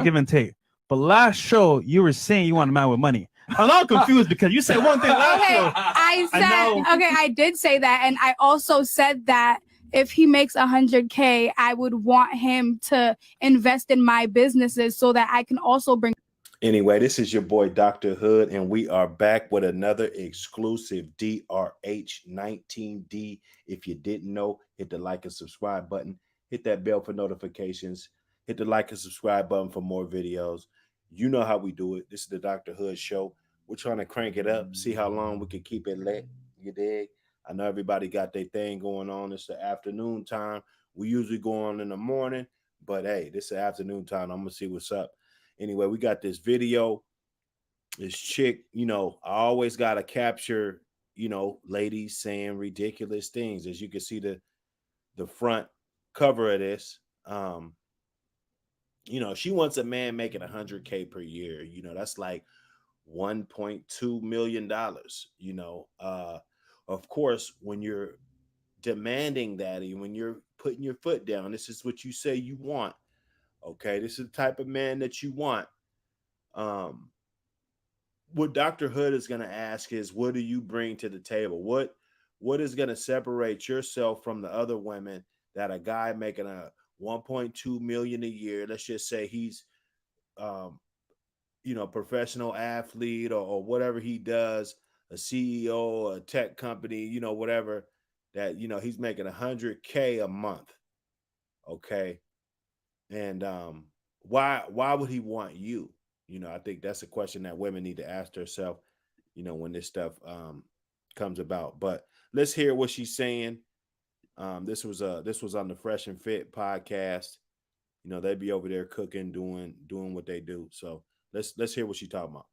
give and take. But last show, you were saying you want a man with money. I'm not confused because you said one thing last show. I did say that, and I also said that if he makes $100K, I would want him to invest in my businesses so that I can also bring. Anyway, this is your boy Dr. Hood, and we are back with another exclusive DRH19D. If you didn't know, hit the like and subscribe button. Hit that bell for notifications. Hit the like and subscribe button for more videos. You know how we do it. This is the Dr. Hood Show. We're trying to crank it up, see how long we can keep it lit. You dig? I know everybody got their thing going on. It's the afternoon time. We usually go on in the morning, but hey, this is the afternoon time. I'm going to see what's up. Anyway, we got this video. This chick, I always got to capture, ladies saying ridiculous things. As you can see the front cover of this, she wants a man making $100K per year. That's like $1.2 million. Of course, when you're demanding that, and when you're putting your foot down, this is what you say you want. Okay, this is the type of man that you want. What Dr. Hood is going to ask is, what do you bring to the table? What is going to separate yourself from the other women that a guy making a 1.2 million a year, let's just say he's professional athlete or whatever he does, a CEO, a tech company, whatever, that he's making $100K a month. Okay. And why would he want you? I think that's a question that women need to ask themselves, when this stuff comes about. But let's hear what she's saying. This was on the Fresh and Fit podcast. They'd be over there cooking, doing what they do. So let's hear what she's talking about.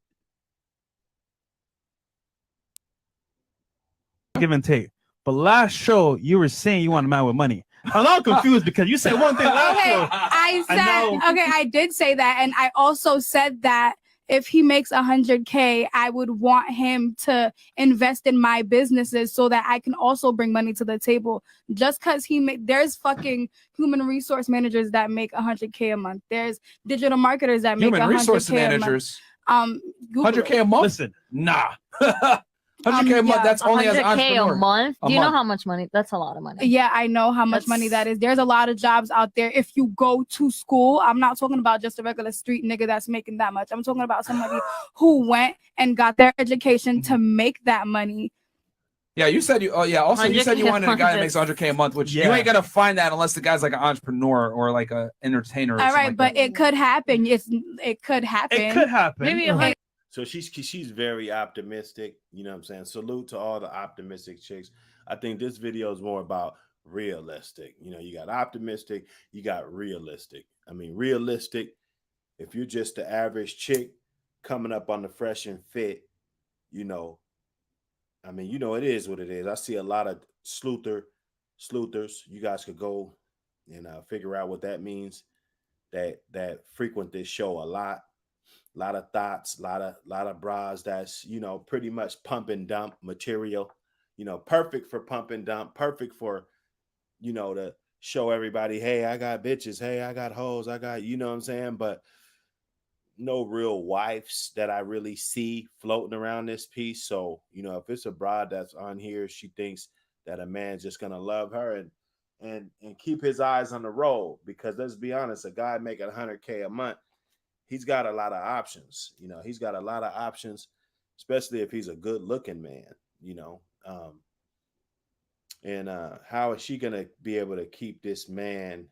Give and take. But last show, you were saying you want a man with money. I'm not confused because you said one thing last show. I did say that, and I also said that if he makes $100K, I would want him to invest in my businesses so that I can also bring money to the table. Just because there's fucking human resource managers that make $100K a month. There's digital marketers that make human resource $100K managers. a month. $100K a month. Listen, nah. 100K a month. That's only as an 100K entrepreneur. a month. Do you know how much money? That's a lot of money. Yeah, I know how much money that is. There's a lot of jobs out there. If you go to school, I'm not talking about just a regular street nigga that's making that much. I'm talking about somebody who went and got their education to make that money. Yeah, you said you. Oh yeah. Also, you said you wanted a guy that makes 100K a month, which you ain't gonna find that unless the guy's like an entrepreneur or like an entertainer. All right, like but that. it could happen. It could happen. It could happen. Maybe. So she's very optimistic. You know what I'm saying? Salute to all the optimistic chicks. I think this video is more about realistic. You got optimistic, you got realistic. I mean, realistic, if you're just the average chick coming up on the Fresh and Fit, it is what it is. I see a lot of sleuthers. You guys could go and figure out what that means, that frequent this show a lot. A lot of thoughts, a lot of bras that's, pretty much pump and dump material, perfect for pump and dump, perfect for, to show everybody, hey, I got bitches, hey, I got hoes, I got, you know what I'm saying? But no real wives that I really see floating around this piece. So, if it's a broad that's on here, she thinks that a man's just going to love her and keep his eyes on the road, because let's be honest, a guy making $100K a month, he's got a lot of options. He's got a lot of options, especially if he's a good looking man, and how is she going to be able to keep this man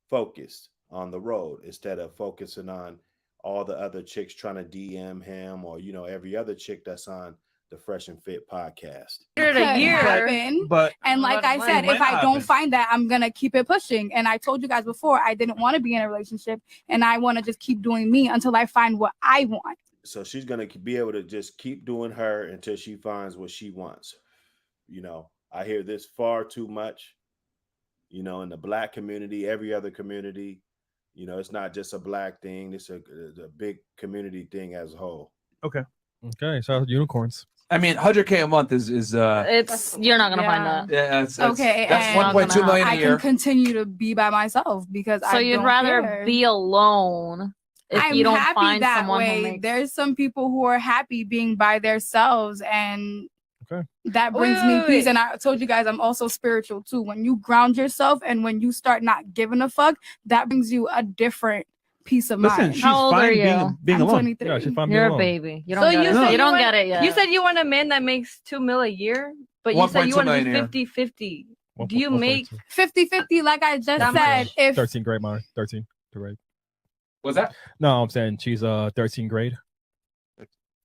focused on the road instead of focusing on all the other chicks trying to DM him or, every other chick that's on the Fresh and Fit podcast. And like I said, if I don't find that, I'm gonna keep it pushing. And I told you guys before, I didn't want to be in a relationship, and I want to just keep doing me until I find what I want. So she's gonna be able to just keep doing her until she finds what she wants. I hear this far too much. In the Black community, every other community. It's not just a Black thing. It's a big community thing as a whole. Okay. So unicorns. I mean, 100K a month is it's you're not gonna find that. Yeah, Okay, that's and 1.2 million a I year. can continue to be by myself because So you'd rather be alone if I'm you don't happy find that someone way. who makes. There's some people who are happy being by themselves, and Okay. that brings me peace. And I told you guys I'm also spiritual too. When you ground yourself and when you start not giving a fuck, that brings you a different peace of Listen, mind. she's How old are fine you? being I'm alone. 23. Yeah, she's fine being You're a alone. baby. You So don't get you it. said You don't want, get it yet. You said you want a man that makes $2 million a year, but you said you 1.2 want to million a be year. 50-50. Do you make 50-50, like I just That said, much? if 13th grade, Molly. 13th grade. What's that? No, I'm saying she's 13th grade.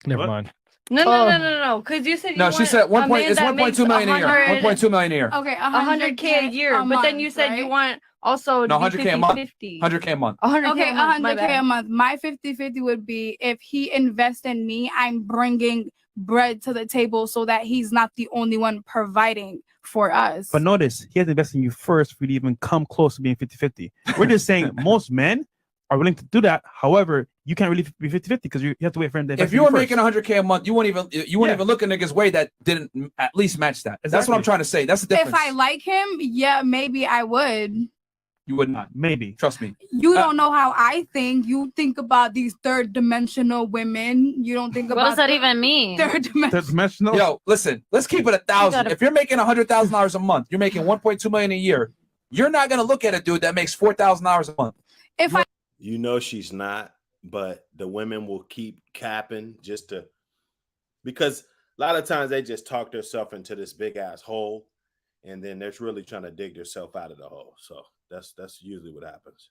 Never What? mind. No. Because you said you No, want she said a man it's that 1.2 million a year. 1.2 million a year. okay, 100K a year, but then you said you want also No, to be 100K a month. 50-50. 100K a month. 100K Okay, a month. my 100K bad. a month. My 50-50 would be if he invests in me, I'm bringing bread to the table so that he's not the only one providing for us. But notice, he has to invest in you first for you to even come close to being 50-50. We're just saying most men are willing to do that. However, you can't really be 50-50 because you have to wait for him to invest If in you you were first. making 100K a month, you wouldn't even look a nigga's way that didn't at least match that. That's what I'm trying to say. That's the difference. If I like him, yeah, maybe I would. You would not. Maybe. Trust me. You don't know how I think. You think about these third dimensional women. You don't think about What does that even mean? third dimensional. Yo, listen, let's keep it 1,000. If you're making $100,000 a month, you're making 1.2 million a year. You're not gonna look at a dude that makes $4,000 a month. If I You know she's not, but the women will keep capping just to, because a lot of times they just talk themselves into this big ass hole, and then they're really trying to dig themselves out of the hole. So that's usually what happens.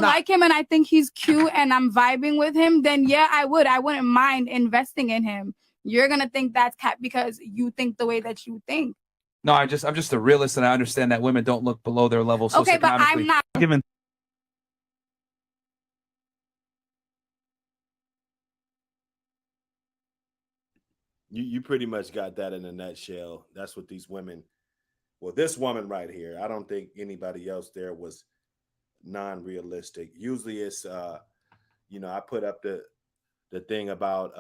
like him and I think he's cute and I'm vibing with him, then yeah, I would. I wouldn't mind investing in him. You're gonna think that's cap because you think the way that you think. No, I'm just a realist, and I understand that women don't look below their level socioeconomically. Okay, but I'm not Given You pretty much got that in a nutshell. That's what these women, well, this woman right here, I don't think anybody else there was non-realistic. Usually it's I put up the thing about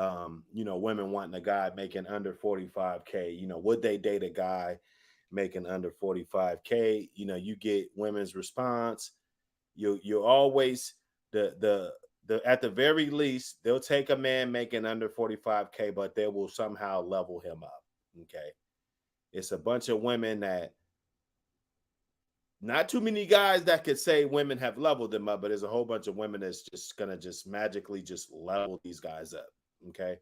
women wanting a guy making under 45K. Would they date a guy making under 45K? You get women's response. You always the at the very least, they'll take a man making under 45K, but they will somehow level him up. Okay. It's a bunch of women that, not too many guys that could say women have leveled them up, but there's a whole bunch of women that's just going to just magically just level these guys up. Okay.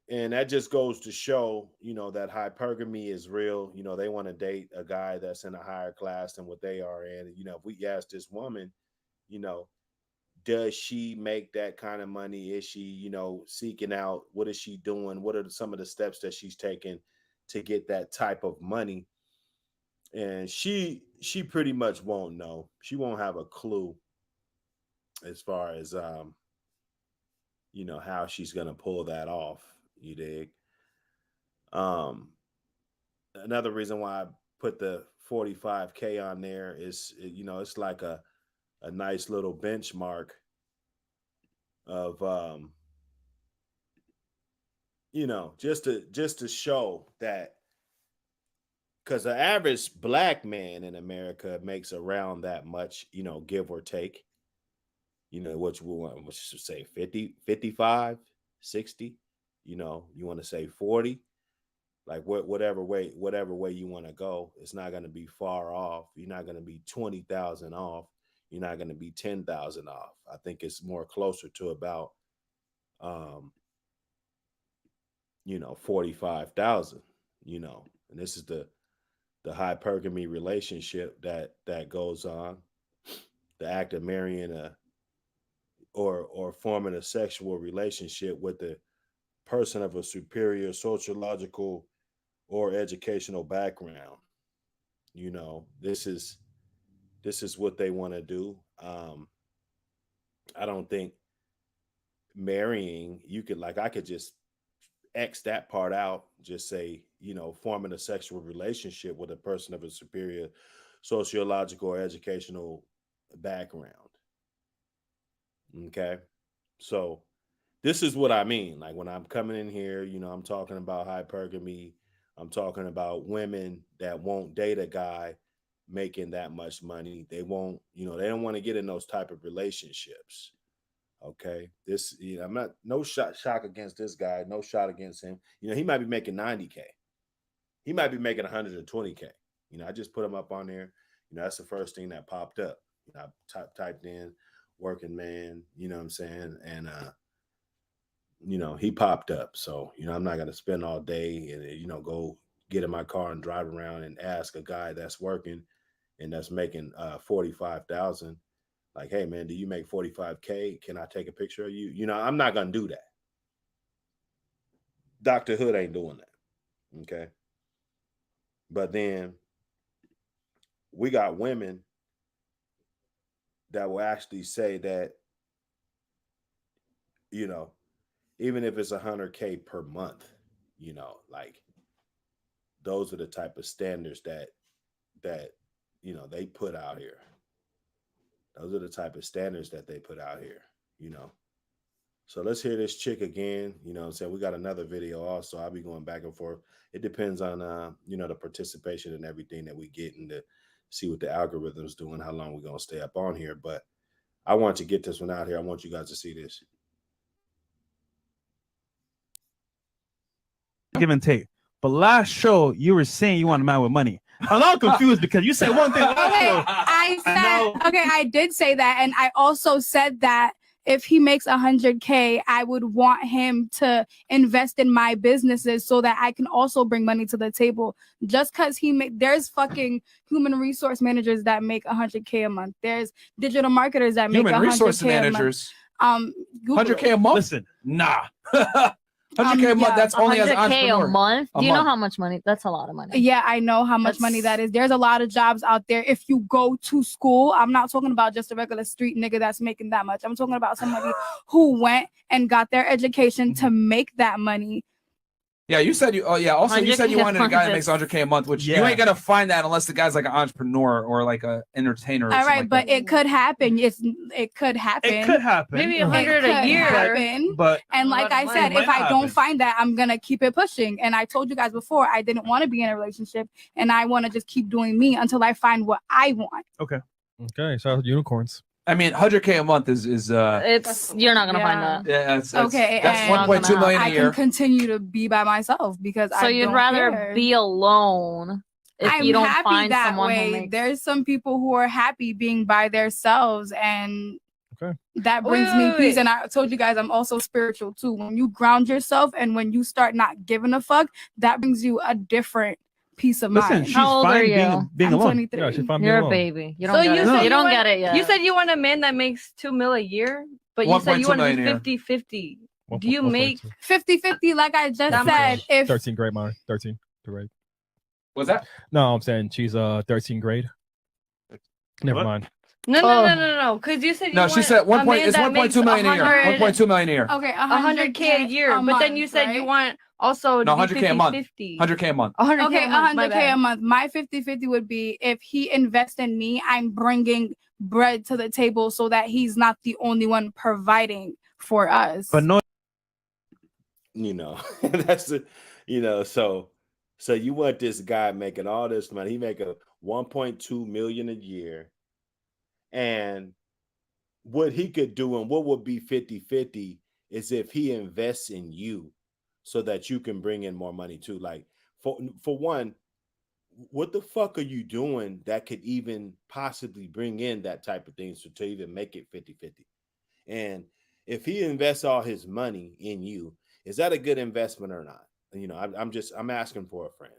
And that just goes to show, that hypergamy is real. They want to date a guy that's in a higher class than what they are in. If we ask this woman, does she make that kind of money? Is she, seeking out? What is she doing? What are some of the steps that she's taking to get that type of money? And she pretty much won't know. She won't have a clue as far as how she's gonna pull that off. You dig? Another reason why I put the 45K on there is, it's like a nice little benchmark of just to show that, because the average black man in America makes around that much, give or take. What you want, what you say, 50, 55, 60, you want to say 40, like whatever way you want to go, it's not going to be far off. You're not going to be 20,000 off. You're not going to be 10,000 off. I think it's more closer to about 45,000, and this is the hypergamy relationship that goes on, the act of marrying or forming a sexual relationship with the person of a superior sociological or educational background. This is what they want to do. I don't think marrying, I could just X that part out, just say, forming a sexual relationship with a person of a superior sociological or educational background. Okay. So this is what I mean. Like when I'm coming in here, I'm talking about hypergamy. I'm talking about women that won't date a guy making that much money. They won't, they don't want to get in those type of relationships. Okay. This, I'm not, no shock against this guy, no shot against him. He might be making 90K. He might be making 120K. I just put him up on there. That's the first thing that popped up. I typed in working man, you know what I'm saying? And, he popped up. So, I'm not going to spend all day and, go get in my car and drive around and ask a guy that's working and that's making 45,000. Like, hey man, do you make 45K? Can I take a picture of you? I'm not going to do that. Dr. Hood ain't doing that. Okay. But then we got women that will actually say that, even if it's 100K per month, like those are the type of standards that they put out here. Those are the type of standards that they put out here, So let's hear this chick again. We got another video also. I'll be going back and forth. It depends on, the participation and everything that we get and to see what the algorithm's doing, how long we're going to stay up on here. But I want to get this one out here. I want you guys to see this. Give and take. But last show, you were saying you want a man with money. I'm not confused because you said one thing last show. I did say that. And I also said that if he makes 100K, I would want him to invest in my businesses so that I can also bring money to the table. Just because there's fucking human resource managers that make 100K a month. There's digital marketers that make 100K human resource managers. 100K a month? Listen, nah. 100K a month, that's only as an 100K entrepreneur. a month? Do you know how much money? That's a lot of money. Yeah, I know how much money that is. There's a lot of jobs out there. If you go to school, I'm not talking about just a regular street nigga that's making that much. I'm talking about somebody who went and got their education to make that money. Yeah, you said you. Oh, yeah. Also, you said you wanted a guy that makes 100K a month, which you ain't gonna find that unless the guy's like an entrepreneur or like a entertainer. Or all right, like but that. it could happen. It could happen. It could happen. Maybe 100 a year. But and like I said, if I don't find that, I'm gonna keep it pushing. And I told you guys before, I didn't want to be in a relationship, and I want to just keep doing me until I find what I want. Okay. Okay. So unicorns. I mean, 100K a month is it's you're not gonna find that. Yeah, it's okay. That's 1.2 million a year. I can continue to be by myself because so you'd rather be alone if you don't find someone who makes... There's some people who are happy being by themselves, and that brings me peace. And I told you guys, I'm also spiritual too. When you ground yourself and when you start not giving a fuck, that brings you a different peace of mind. She's fine being alone. 23. Yeah, she's fine You're being a alone. baby. You don't you don't get it yet. You said you want a man that makes $2 million a year, but you said you want to be 50-50. Do you make 50-50 like I just said? If 13th grade, Mara. 13th grade. What's that? No, I'm saying she's 13th grade. Never mind. No. Because you said you she said 1.2 million a year. 1.2 million a year. Okay, 100K a year. But then you said you want also 100K a month. 50. 100K a month. 100K a month. My 50-50 would be if he invests in me, I'm bringing bread to the table so that he's not the only one providing for us. But no, that's the, so you want this guy making all this money. He making 1.2 million a year. And what he could do and what would be 50-50 is if he invests in you so that you can bring in more money too. Like for one, what the fuck are you doing that could even possibly bring in that type of thing to even make it 50-50? And if he invests all his money in you, is that a good investment or not? I'm asking for a friend.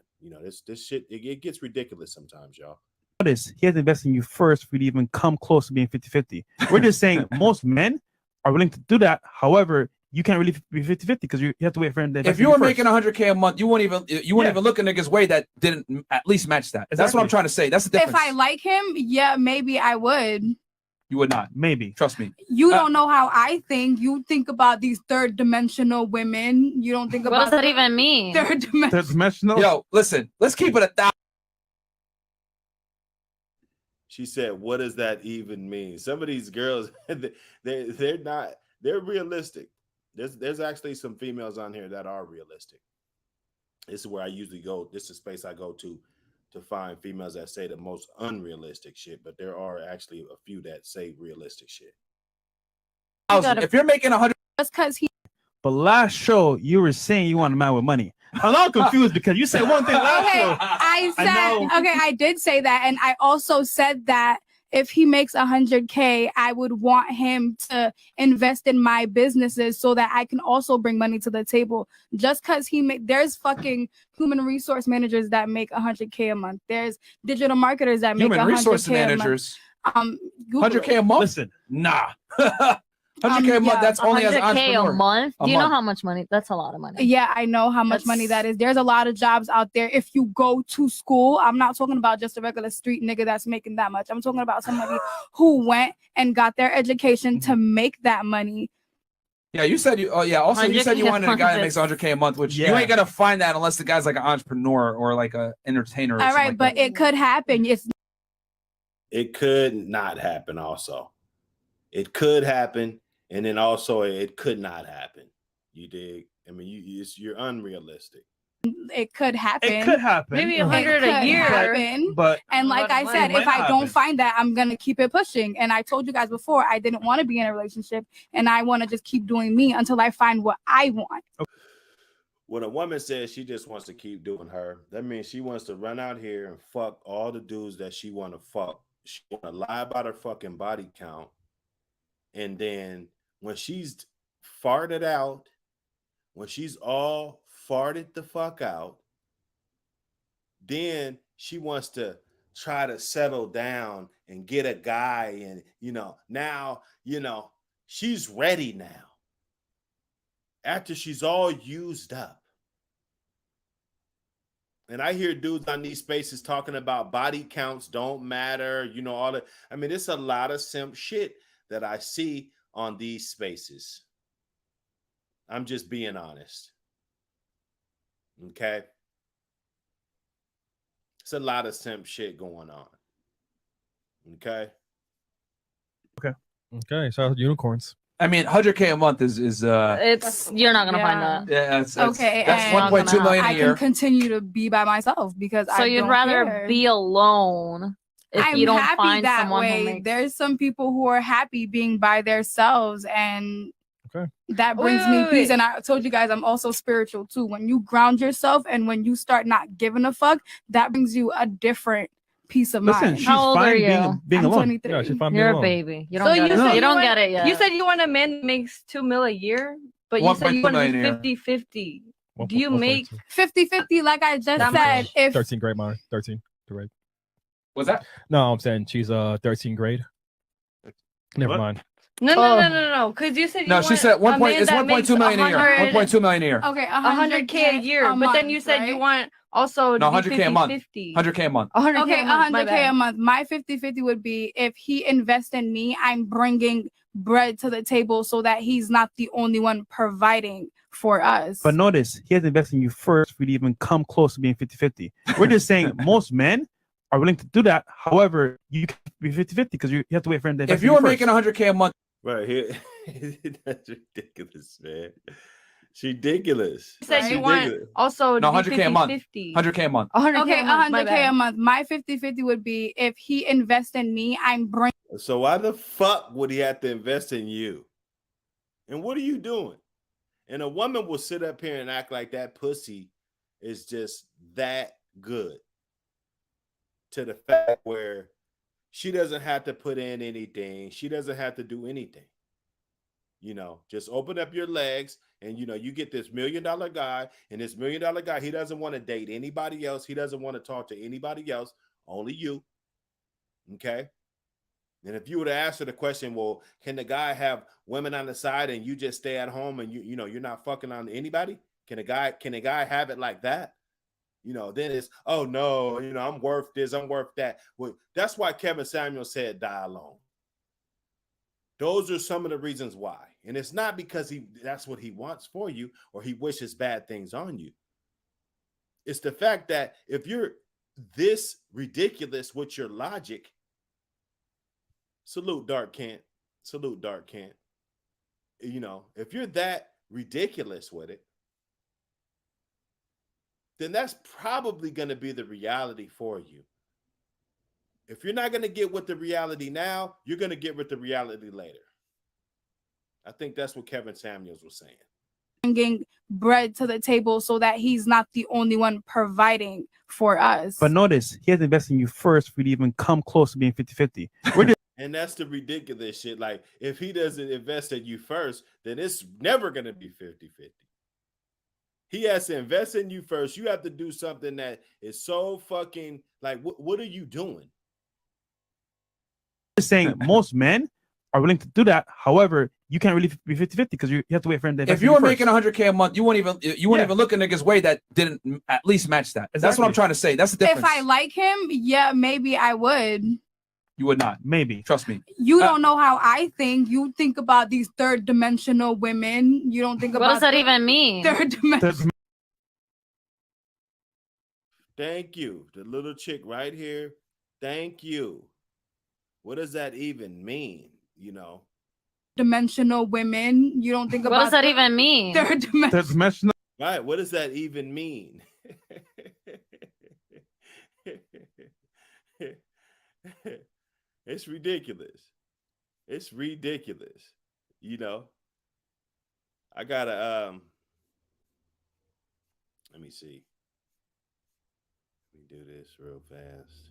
This shit, it gets ridiculous sometimes, y'all. Notice he has to invest in you first for you to even come close to being 50-50. We're just saying most men are willing to do that. However, you can't really be 50-50 because you have to wait for him to invest. If you were making 100K a month, you wouldn't even look a nigga's way that didn't at least match that. Exactly. That's what I'm trying to say. That's the difference. If I like him, yeah, maybe I would. You would not. Maybe. Trust me. You don't know how I think. You think about these third dimensional women. You don't think about what does that even mean? Third dimensional. Yo, listen. Let's keep it 1,000. She said, "What does that even mean?" Some of these girls, they're realistic. There's actually some females on here that are realistic. This is where I usually go. This is a space I go to find females that say the most unrealistic shit. But there are actually a few that say realistic shit. If you're making 100, just because he. But last show you were saying you want a man with money. I'm not confused because you said one thing last show. I did say that, and I also said that if he makes 100K, I would want him to invest in my businesses so that I can also bring money to the table. Just because there's fucking human resource managers that make 100K a month. There's digital marketers that make 100K human resource managers. 100K a month. Listen, nah. 100K a month. That's only as an 100K entrepreneur. a month. Do you know how much money? That's a lot of money. Yeah, I know how much money that is. There's a lot of jobs out there. If you go to school, I'm not talking about just a regular street nigga that's making that much. I'm talking about somebody who went and got their education to make that money. Yeah, you said you. Oh yeah. Also, you said you wanted a guy that makes 100K a month, which you ain't gonna find that unless the guy's like an entrepreneur or like a entertainer. All right, but it could happen. It could not happen. Also, it could happen. And then also, it could not happen. You dig? I mean, you're unrealistic. It could happen. It could happen. Maybe 100 a year. And like I said, if I don't find that, I'm gonna keep it pushing. And I told you guys before, I didn't want to be in a relationship, and I want to just keep doing me until I find what I want. When a woman says she just wants to keep doing her, that means she wants to run out here and fuck all the dudes that she want to fuck. She want to lie about her fucking body count, and then when she's farted out, when she's all farted the fuck out, then she wants to try to settle down and get a guy. And, now, she's ready now. After she's all used up. And I hear dudes on these spaces talking about body counts don't matter, all that. I mean, it's a lot of simp shit that I see on these spaces. I'm just being honest. Okay? It's a lot of simp shit going on. Okay? Okay, so unicorns. I mean, 100K a month is it's you're not gonna find that. Yeah, that's 1.2 million a year. I can continue to be by myself because so you'd rather be alone if you don't find that someone way. who makes... There's some people who are happy being by themselves, and that brings me peace. And I told you guys I'm also spiritual too. When you ground yourself and when you start not giving a fuck, that brings you a different peace of mind. She's How old fine are you? Being I'm alone. 23. Yeah, she's fine You're being a alone. baby. You don't get it. You don't get it yet. You said you want a man that makes $2 million a year, but you said you want to be 50-50. Do you make 50-50 like I just said? If 13th grade, Mara. 13th grade. What's that? No, I'm saying she's 13th grade. Never mind. No. Because you said you want she said it's 1.2 million a year. 1.2 million a year. Okay, 100K a year, but then you said you want also 100K a month. 50-50. 100K a month. 100K a month. My 50-50 would be if he invests in me, I'm bringing bread to the table so that he's not the only one providing for us. But notice, he has to invest in you first for you to even come close to being 50-50. We're just saying most men are willing to do that. However, you can be 50-50 because you have to wait for him to invest if you were making 100K a month. Right here. That's ridiculous, man. It's ridiculous. You said you want also 100K a month. 100K a month. 100K a month. My 50-50 would be if he invests in me, I'm bringing. So why the fuck would he have to invest in you? And what are you doing? And a woman will sit up here and act like that pussy is just that good. To the fact where she doesn't have to put in anything. She doesn't have to do anything. Just open up your legs and, you get this $1 million guy, and this $1 million guy, he doesn't want to date anybody else. He doesn't want to talk to anybody else, only you. Okay. And if you would ask her the question, well, can the guy have women on the side and you just stay at home and you're not fucking on anybody? Can a guy have it like that? Then it's, oh no, I'm worth this, I'm worth that. Well, that's why Kevin Samuel said die alone. Those are some of the reasons why. And it's not because that's what he wants for you or he wishes bad things on you. It's the fact that if you're this ridiculous with your logic, salute Dark Kent. If you're that ridiculous with it, then that's probably going to be the reality for you. If you're not going to get with the reality now, you're going to get with the reality later. I think that's what Kevin Samuels was saying. Bringing bread to the table so that he's not the only one providing for us. But notice, he has to invest in you first for you to even come close to being 50-50. And that's the ridiculous shit. Like, if he doesn't invest in you first, then it's never going to be 50-50. He has to invest in you first. You have to do something that is so fucking, like, what are you doing? Just saying, most men are willing to do that. However, you can't really be 50-50 because you have to wait for him to invest. If you were making $100K a month, you wouldn't even look a nigga's way that didn't at least match that. Exactly. That's what I'm trying to say. That's the difference. If I like him, yeah, maybe I would. You would not. Maybe. Trust me. You don't know how I think. You think about these third dimensional women. You don't think about what does that even mean? Third dimensional. Thank you. The little chick right here. Thank you. What does that even mean? You know? Dimensional women. You don't think about what does that even mean? Third dimensional. Right. What does that even mean? It's ridiculous. It's ridiculous. You know? I gotta let me see. Let me do this real fast.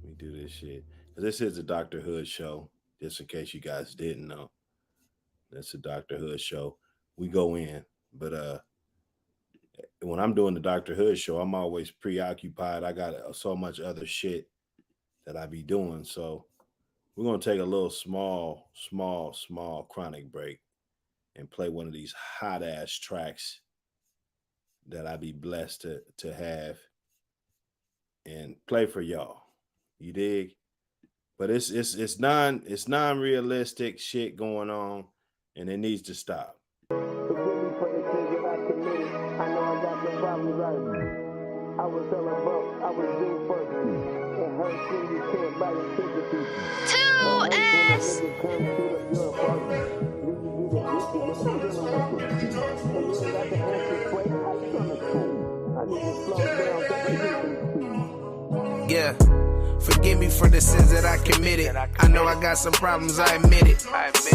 Let me do this shit. This is a Dr. Hood show, just in case you guys didn't know. That's a Dr. Hood show. We go in, but when I'm doing the Dr. Hood show, I'm always preoccupied. I got so much other shit that I be doing. So we're gonna take a little small chronic break and play one of these hot ass tracks that I be blessed to have and play for y'all. You dig? But it's non-realistic shit going on, and it needs to stop. Forgive me for the things that I committed. I know I got the problems right. I was hella broke. I was due first. It hurts when you can't buy your ticket. 2S. Yeah. Forgive me for the sins that I committed. I know I got some problems, I admit it.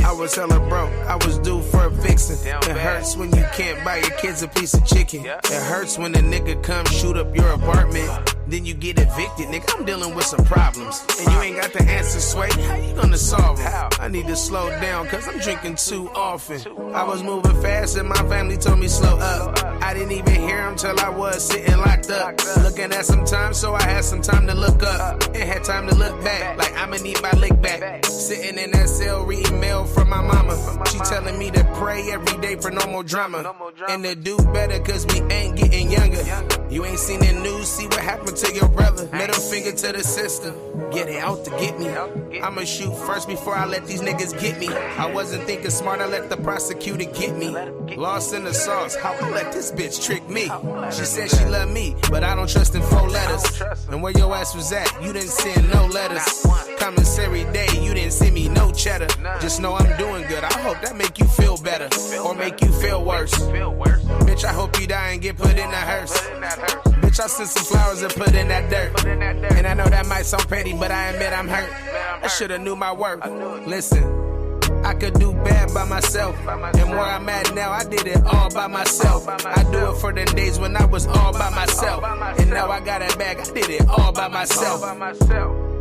I was hella broke, I was due for a fixin'. It hurts when you can't buy your kids a piece of chicken. It hurts when a nigga come shoot up your apartment. Then you get evicted, nigga. I'm dealing with some problems. And you ain't got the answer, Sway. How you gonna solve them? I need to slow down, cause I'm drinking too often. I was moving fast and my family told me slow up. I didn't even hear them till I was sitting locked up. Looking at some time, so I had some time to look up. And had time to look back, like I'ma need my lick back. Sitting in that cell reading mail from my mama. She telling me to pray every day for no more drama. And to do better cause we ain't getting younger. You ain't seen the news, see what happened to your brother. Middle finger to the system, get it out to get me. I'ma shoot first before I let these niggas get me. I wasn't thinking smart, I let the prosecutor get me. Lost in the sauce, how I let this bitch trick me. She said she loved me, but I don't trust in 4 letters. And where your ass was at, you didn't send no letters. Commissary day, you didn't send me no cheddar. Just know I'm doing good, I hope that make you feel better. Or make you feel worse. Bitch, I hope you die and get put in a hearse. Bitch, I sent some flowers and put in that dirt. And I know that might sound petty, but I admit I'm hurt. I should've knew my worth. Listen, I could do bad by myself. And where I'm at now, I did it all by myself. I do it for them days when I was all by myself. And now I got it back, I did it all by myself.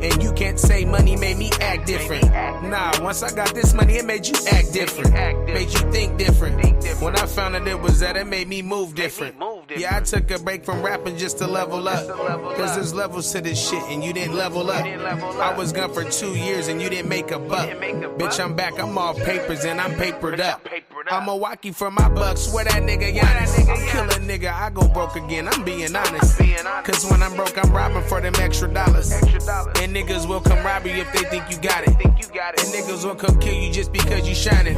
And you can't say money made me act different. Nah, once I got this money, it made you act different. Made you think different. When I found out it was that, it made me move different. Yeah, I took a break from rapping just to level up. Cause there's levels to this shit and you didn't level up. I was gone for 2 years and you didn't make a buck. Bitch, I'm back, I'm all papers and I'm papered up. I'm Milwaukee for my bucks, where that nigga Giannis. I'm killing nigga, I go broke again, I'm being honest. Cause when I'm broke, I'm robbing for them extra dollars. And niggas will come rob you if they think you got it. And niggas will come kill you just because you shining.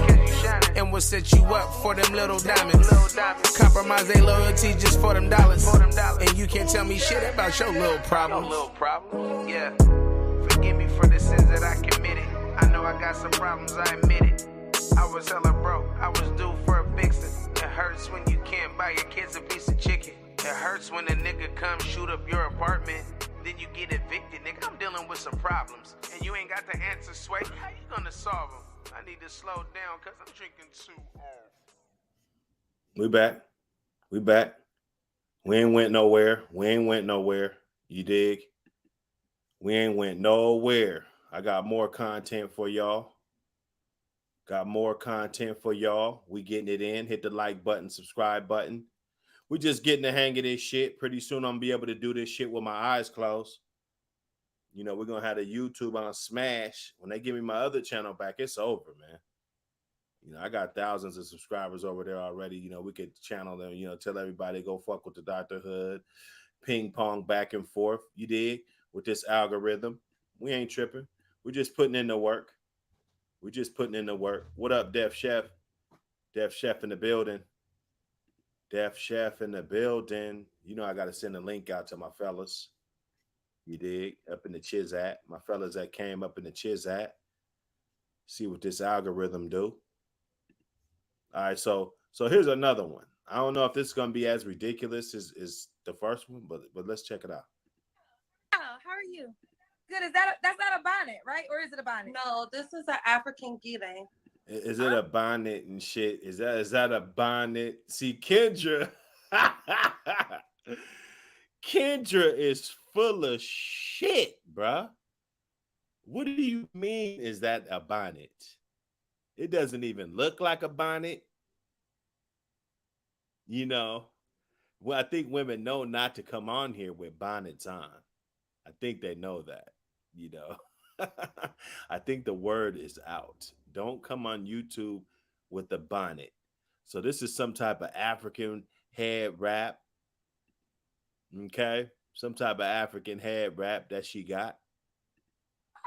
And will set you up for them little diamonds. Compromise their loyalty just for them dollars. And you can't tell me shit about your little problem. Yeah. Forgive me for the sins that I committed. I know I got some problems, I admit it. I was hella broke, I was due for a fixin'. It hurts when you can't buy your kids a piece of chicken. It hurts when a nigga come shoot up your apartment. Then you get evicted, nigga. I'm dealing with some problems. And you ain't got the answer, Sway. How you gonna solve them? I need to slow down because I'm drinking too hard. We back. We back. We ain't went nowhere. You dig? We ain't went nowhere. I got more content for y'all. We getting it in. Hit the like button, subscribe button. We just getting the hang of this shit. Pretty soon I'm gonna be able to do this shit with my eyes closed. You know, we're gonna have the YouTube on smash. When they give me my other channel back, it's over, man. You know, I got thousands of subscribers over there already. You know, we could channel them, you know, tell everybody go fuck with the Dr. Hood, ping pong back and forth. You dig? With this algorithm. We ain't tripping. We're just putting in the work. What up, Def Chef? Def Chef in the building. You know, I got to send a link out to my fellas. You dig? Up in the Chizat. My fellas that came up in the Chizat. See what this algorithm do. All right, so here's another one. I don't know if this is going to be as ridiculous as the first one, but let's check it out. Oh, how are you? Good. That's not a bonnet, right? Or is it a bonnet? No, this is an African gire. Is it a bonnet and shit? Is that a bonnet? See, Kendra is full of shit, bruh. What do you mean is that a bonnet? It doesn't even look like a bonnet. You know, well, I think women know not to come on here with bonnets on. I think they know that, you know. I think the word is out. Don't come on YouTube with the bonnet. So this is some type of African head wrap. Okay? Some type of African head wrap that she got.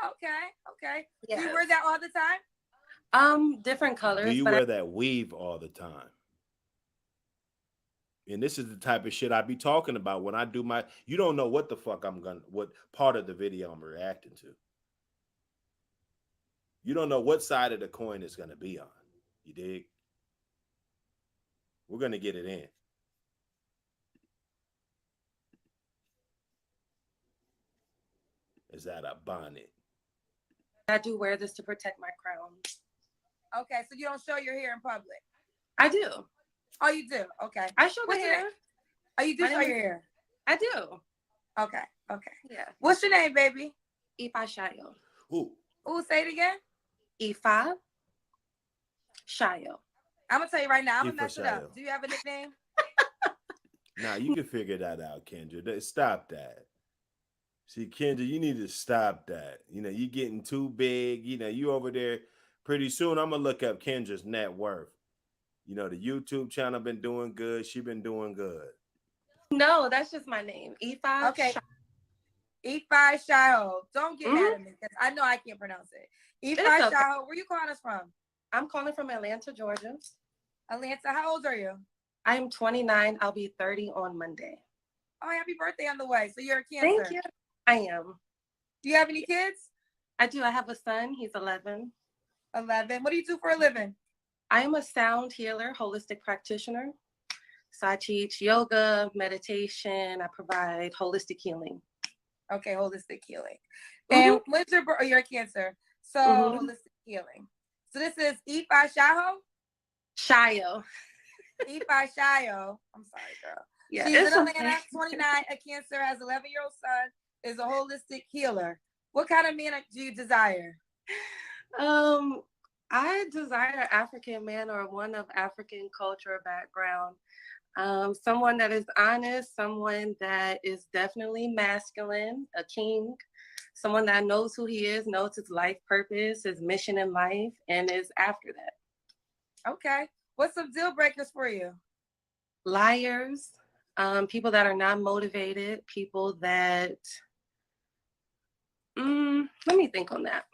Okay. Yes. Do you wear that all the time? Different colors. Do you wear that weave all the time? And this is the type of shit I be talking about when I do my, you don't know what the fuck what part of the video I'm reacting to. You don't know what side of the coin it's going to be on. You dig? We're going to get it in. Is that a bonnet? I do wear this to protect my crown. Okay, so you don't show your hair in public? I do. Oh, you do? Okay. I show the hair. Oh, you do show your hair? I do. Okay. Yeah. What's your name, baby? Ifa Shayo. Ooh, say it again. Ifa Shayo. I'm gonna tell you right now, I'm gonna mess it up. Do you have a nickname? Nah, you can figure that out, Kendra. Stop that. See, Kendra, you need to stop that. You know, you getting too big. You know, you over there. Pretty soon, I'm gonna look up Kendra's net worth. You know, the YouTube channel been doing good. She been doing good. No, that's just my name. Ifa. Okay. Ifa Shayo. Don't get mad at me because I know I can't pronounce it. Ifa Shayo. Where you calling us from? I'm calling from Atlanta, Georgia. Atlanta. How old are you? I'm 29. I'll be 30 on Monday. Oh, happy birthday on the way. So you're a Cancer. Thank you. I am. Do you have any kids? I do. I have a son. He's 11. 11. What do you do for a living? I am a sound healer, holistic practitioner. So I teach yoga, meditation. I provide holistic healing. Okay, holistic healing. And when's your birth? You're a Cancer. So holistic healing. So this is Ifa Shayo? Shayo. Ifa Shayo. I'm sorry, girl. Yeah, she's in Atlanta, 29, a Cancer, has 11-year-old son, is a holistic healer. What kind of man do you desire? I desire an African man or one of African culture background. Someone that is honest, someone that is definitely masculine, a king, someone that knows who he is, knows his life purpose, his mission in life, and is after that. Okay. What's some deal breakers for you? Liars, people that are not motivated, people that, let me think on that.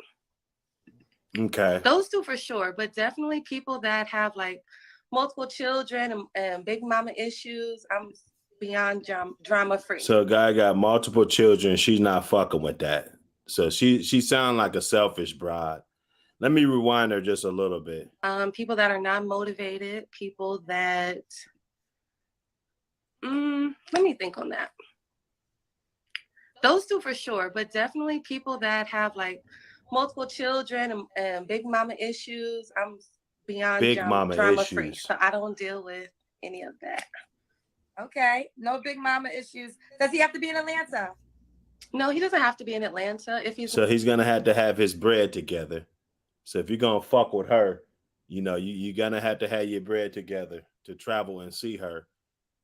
Okay. Those two for sure, but definitely people that have like multiple children and big mama issues. I'm beyond drama free. So a guy got multiple children. She's not fucking with that. So she sounds like a selfish broad. Let me rewind her just a little bit. People that are not motivated, people that let me think on that. Those two for sure, but definitely people that have like multiple children and big mama issues. I'm beyond big mama drama issues. free, so I don't deal with any of that. Okay, no big mama issues. Does he have to be in Atlanta? No, he doesn't have to be in Atlanta. If he's so he's gonna have to have his bread together. So if you're gonna fuck with her, you know you're gonna have to have your bread together to travel and see her.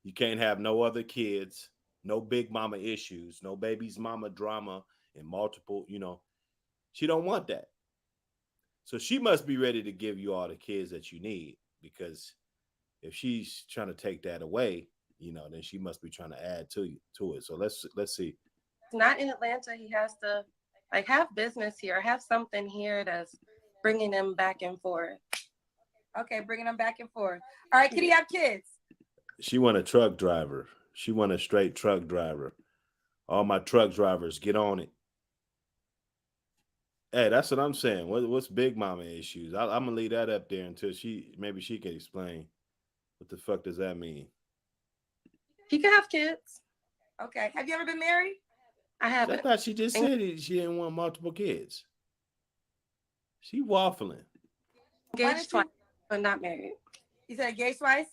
You can't have no other kids, no big mama issues, no baby's mama drama, and multiple. You know, she don't want that. So she must be ready to give you all the kids that you need, because if she's trying to take that away, you know, then she must be trying to add to it. So let's see. Not in Atlanta. He has to like have business here, have something here that's bringing him back and forth. Okay, bringing them back and forth. All right, can he have kids? She want a truck driver. She want a straight truck driver. All my truck drivers, get on it. Hey, that's what I'm saying. What's big mama issues? I'm gonna leave that up there until maybe she can explain. What the fuck does that mean? He can have kids. Okay. Have you ever been married? I haven't. I thought she just said she didn't want multiple kids. She waffling. Engaged twice, but not married. You said engaged twice?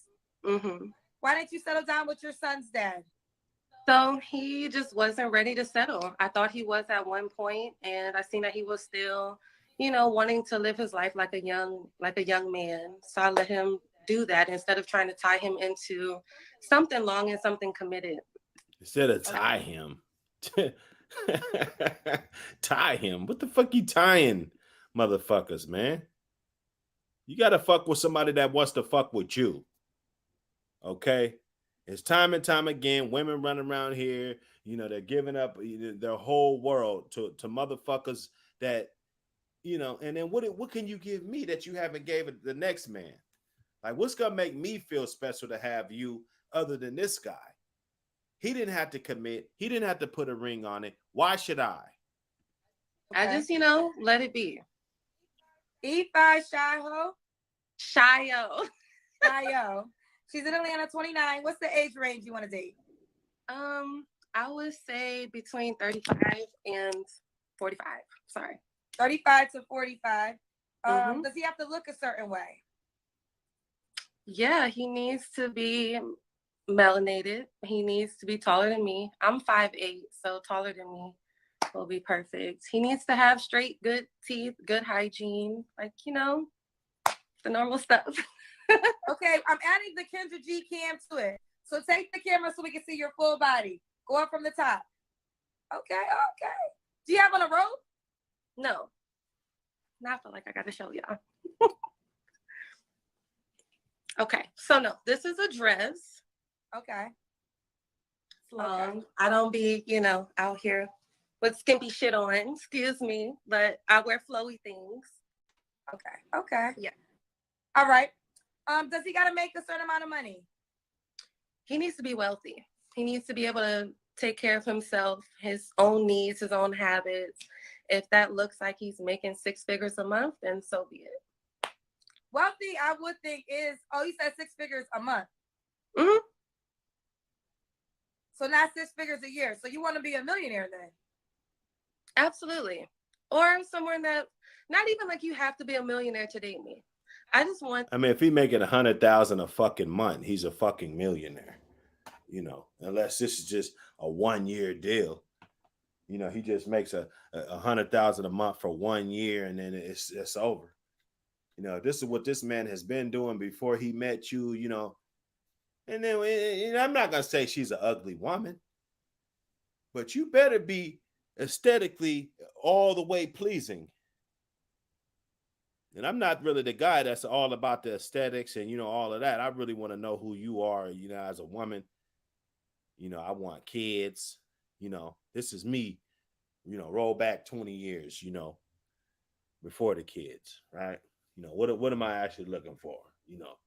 Mm-hmm. Why didn't you settle down with your son's dad? So he just wasn't ready to settle. I thought he was at one point, and I seen that he was still, you know, wanting to live his life like a young man. So I let him do that instead of trying to tie him into something long and something committed. Instead of tie him. Tie him. What the fuck you tying, motherfuckers, man? You gotta fuck with somebody that wants to fuck with you. Okay? It's time and time again, women running around here, you know, they're giving up their whole world to motherfuckers that, you know, and then what can you give me that you haven't gave it the next man? Like, what's gonna make me feel special to have you other than this guy? He didn't have to commit. He didn't have to put a ring on it. Why should I? Okay. I just, you know, let it be. E5 Shayo. Shayo. She's in Atlanta, 29. What's the age range you want to date? I would say between 35 and 45. Sorry. 35 to 45. Does he have to look a certain way? Yeah, he needs to be melanated. He needs to be taller than me. I'm 5'8", so taller than me will be perfect. He needs to have straight, good teeth, good hygiene, like, you know, the normal stuff. Okay, I'm adding the Kendra G cam to it. So take the camera so we can see your full body. Go up from the top. Okay. Do you have on a robe? No. Not feel like I got to show y'all. Okay, so no, this is a dress. Okay. I don't be, you know, out here with skimpy shit on, excuse me, but I wear flowy things. Okay. Yeah. All right. Does he got to make a certain amount of money? He needs to be wealthy. He needs to be able to take care of himself, his own needs, his own habits. If that looks like he's making 6 figures a month, then so be it. Wealthy, I would think is, you said 6 figures a month. Mm-hmm. So not 6 figures a year. So you want to be a millionaire then? Absolutely. Or somewhere that, not even like you have to be a millionaire to date me. I just want. I mean, if he making 100,000 a fucking month, he's a fucking millionaire. You know, unless this is just a 1-year deal. You know, he just makes a 100,000 a month for 1 year and then it's over. You know, this is what this man has been doing before he met you. You know, and then and I'm not gonna say she's an ugly woman, but you better be aesthetically all the way pleasing. And I'm not really the guy that's all about the aesthetics and, you know, all of that. I really want to know who you are, you know, as a woman. You know, I want kids. You know, this is me, you know, roll back 20 years, you know, before the kids, right? You know, what am I actually looking for, you know?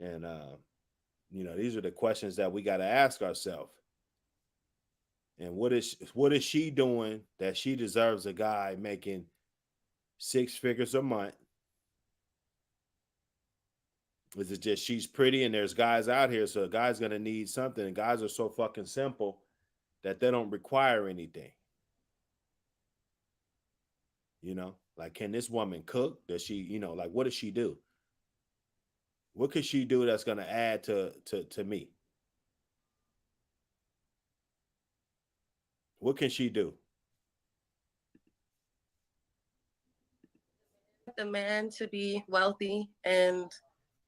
And, you know, these are the questions that we got to ask ourselves. And what is she doing that she deserves a guy making 6 figures a month? Is it just she's pretty and there's guys out here, so a guy's gonna need something, and guys are so fucking simple that they don't require anything. You know, like, can this woman cook? Does she, like, what does she do? What could she do that's gonna add to me? What can she do? The man to be wealthy and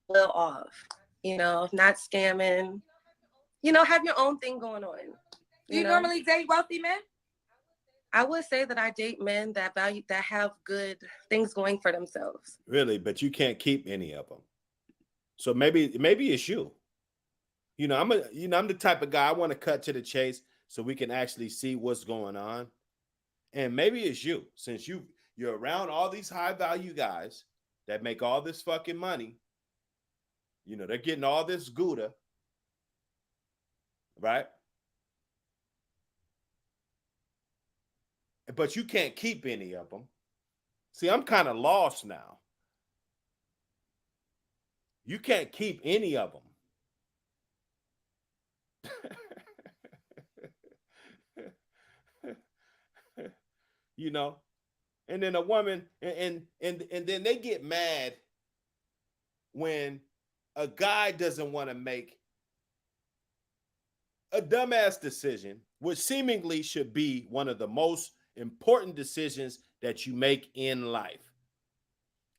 well off, not scamming, have your own thing going on. Do you normally date wealthy men? I would say that I date men that have good things going for themselves. Really, but you can't keep any of them. So maybe it's you. I'm the type of guy, I want to cut to the chase so we can actually see what's going on. And maybe it's you, since you're around all these high value guys that make all this fucking money. They're getting all this Gouda, right? But you can't keep any of them. See, I'm kind of lost now. You can't keep any of them. And then a woman, and then they get mad when a guy doesn't want to make a dumbass decision, which seemingly should be one of the most important decisions that you make in life.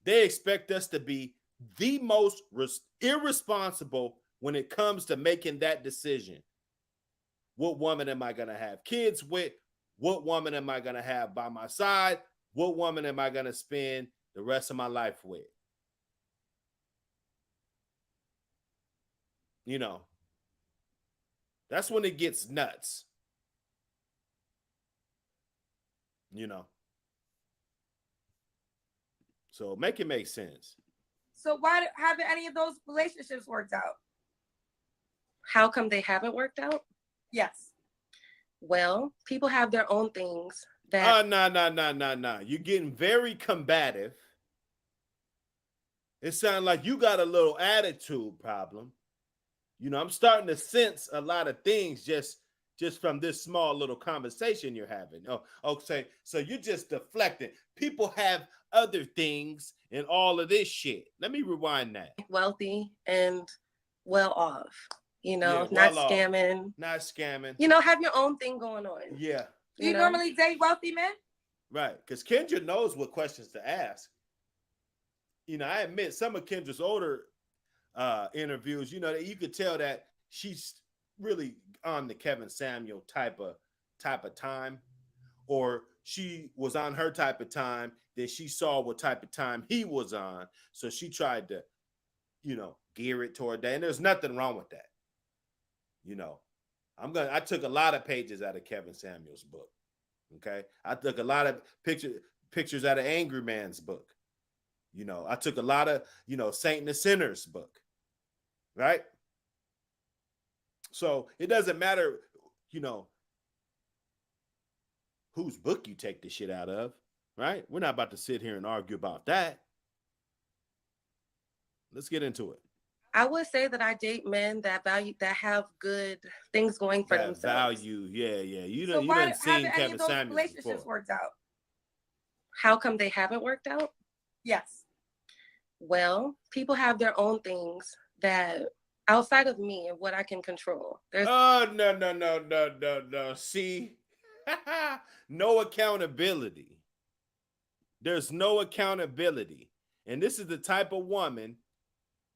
They expect us to be the most irresponsible when it comes to making that decision. What woman am I going to have kids with? What woman am I going to have by my side? What woman am I going to spend the rest of my life with? That's when it gets nuts. So make it make sense. So why haven't any of those relationships worked out? How come they haven't worked out? Yes. Well, people have their own things that... No. You're getting very combative. It sounds like you got a little attitude problem. I'm starting to sense a lot of things just from this small little conversation you're having. Oh, okay. So you're just deflecting. People have other things and all of this shit. Let me rewind that. Wealthy and well off, not scamming. Not scamming. Have your own thing going on. Yeah. Do you normally date wealthy men? Right. Because Kendra knows what questions to ask. I admit some of Kendra's older interviews, you could tell that she's really on the Kevin Samuel type of time, or she was on her type of time, then she saw what type of time he was on, so she tried to gear it toward that, and there's nothing wrong with that. I took a lot of pages out of Kevin Samuel's book. Okay, I took a lot of pictures out of Angry Man's book. I took a lot of Saint and the Sinner's book. Right? So it doesn't matter, whose book you take the shit out of, right? We're not about to sit here and argue about that. Let's get into it. I would say that I date men that have good things going for themselves. Value, yeah. You done seen Kevin Samuels relationships before. Worked out? How come they haven't worked out? Yes. Well, people have their own things that outside of me and what I can control. No. See, no accountability. There's no accountability. And this is the type of woman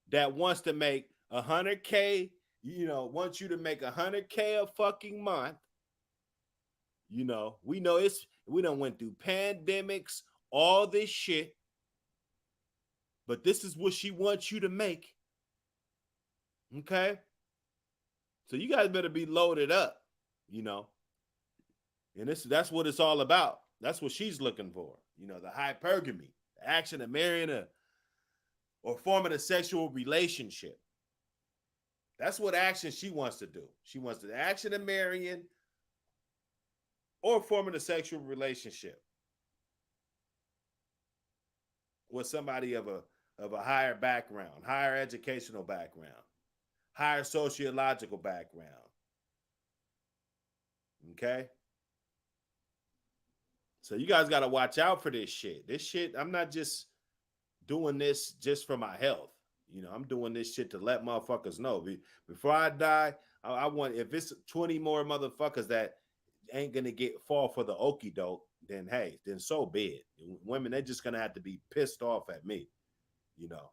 that wants to make 100K, wants you to make 100K a fucking month. We know we done went through pandemics, all this shit. But this is what she wants you to make. Okay? So you guys better be loaded up, And that's what it's all about. That's what she's looking for. The hypergamy, the action of marrying or forming a sexual relationship. That's what action she wants to do. She wants the action of marrying or forming a sexual relationship. with somebody of a higher background, higher educational background, higher sociological background. Okay? So you guys got to watch out for this shit. This shit, I'm not just doing this just for my health. You know, I'm doing this shit to let motherfuckers know. Before I die, I want, if it's 20 more motherfuckers that ain't gonna fall for the okie doke, then hey, then so be it. Women, they're just gonna have to be pissed off at me. You know,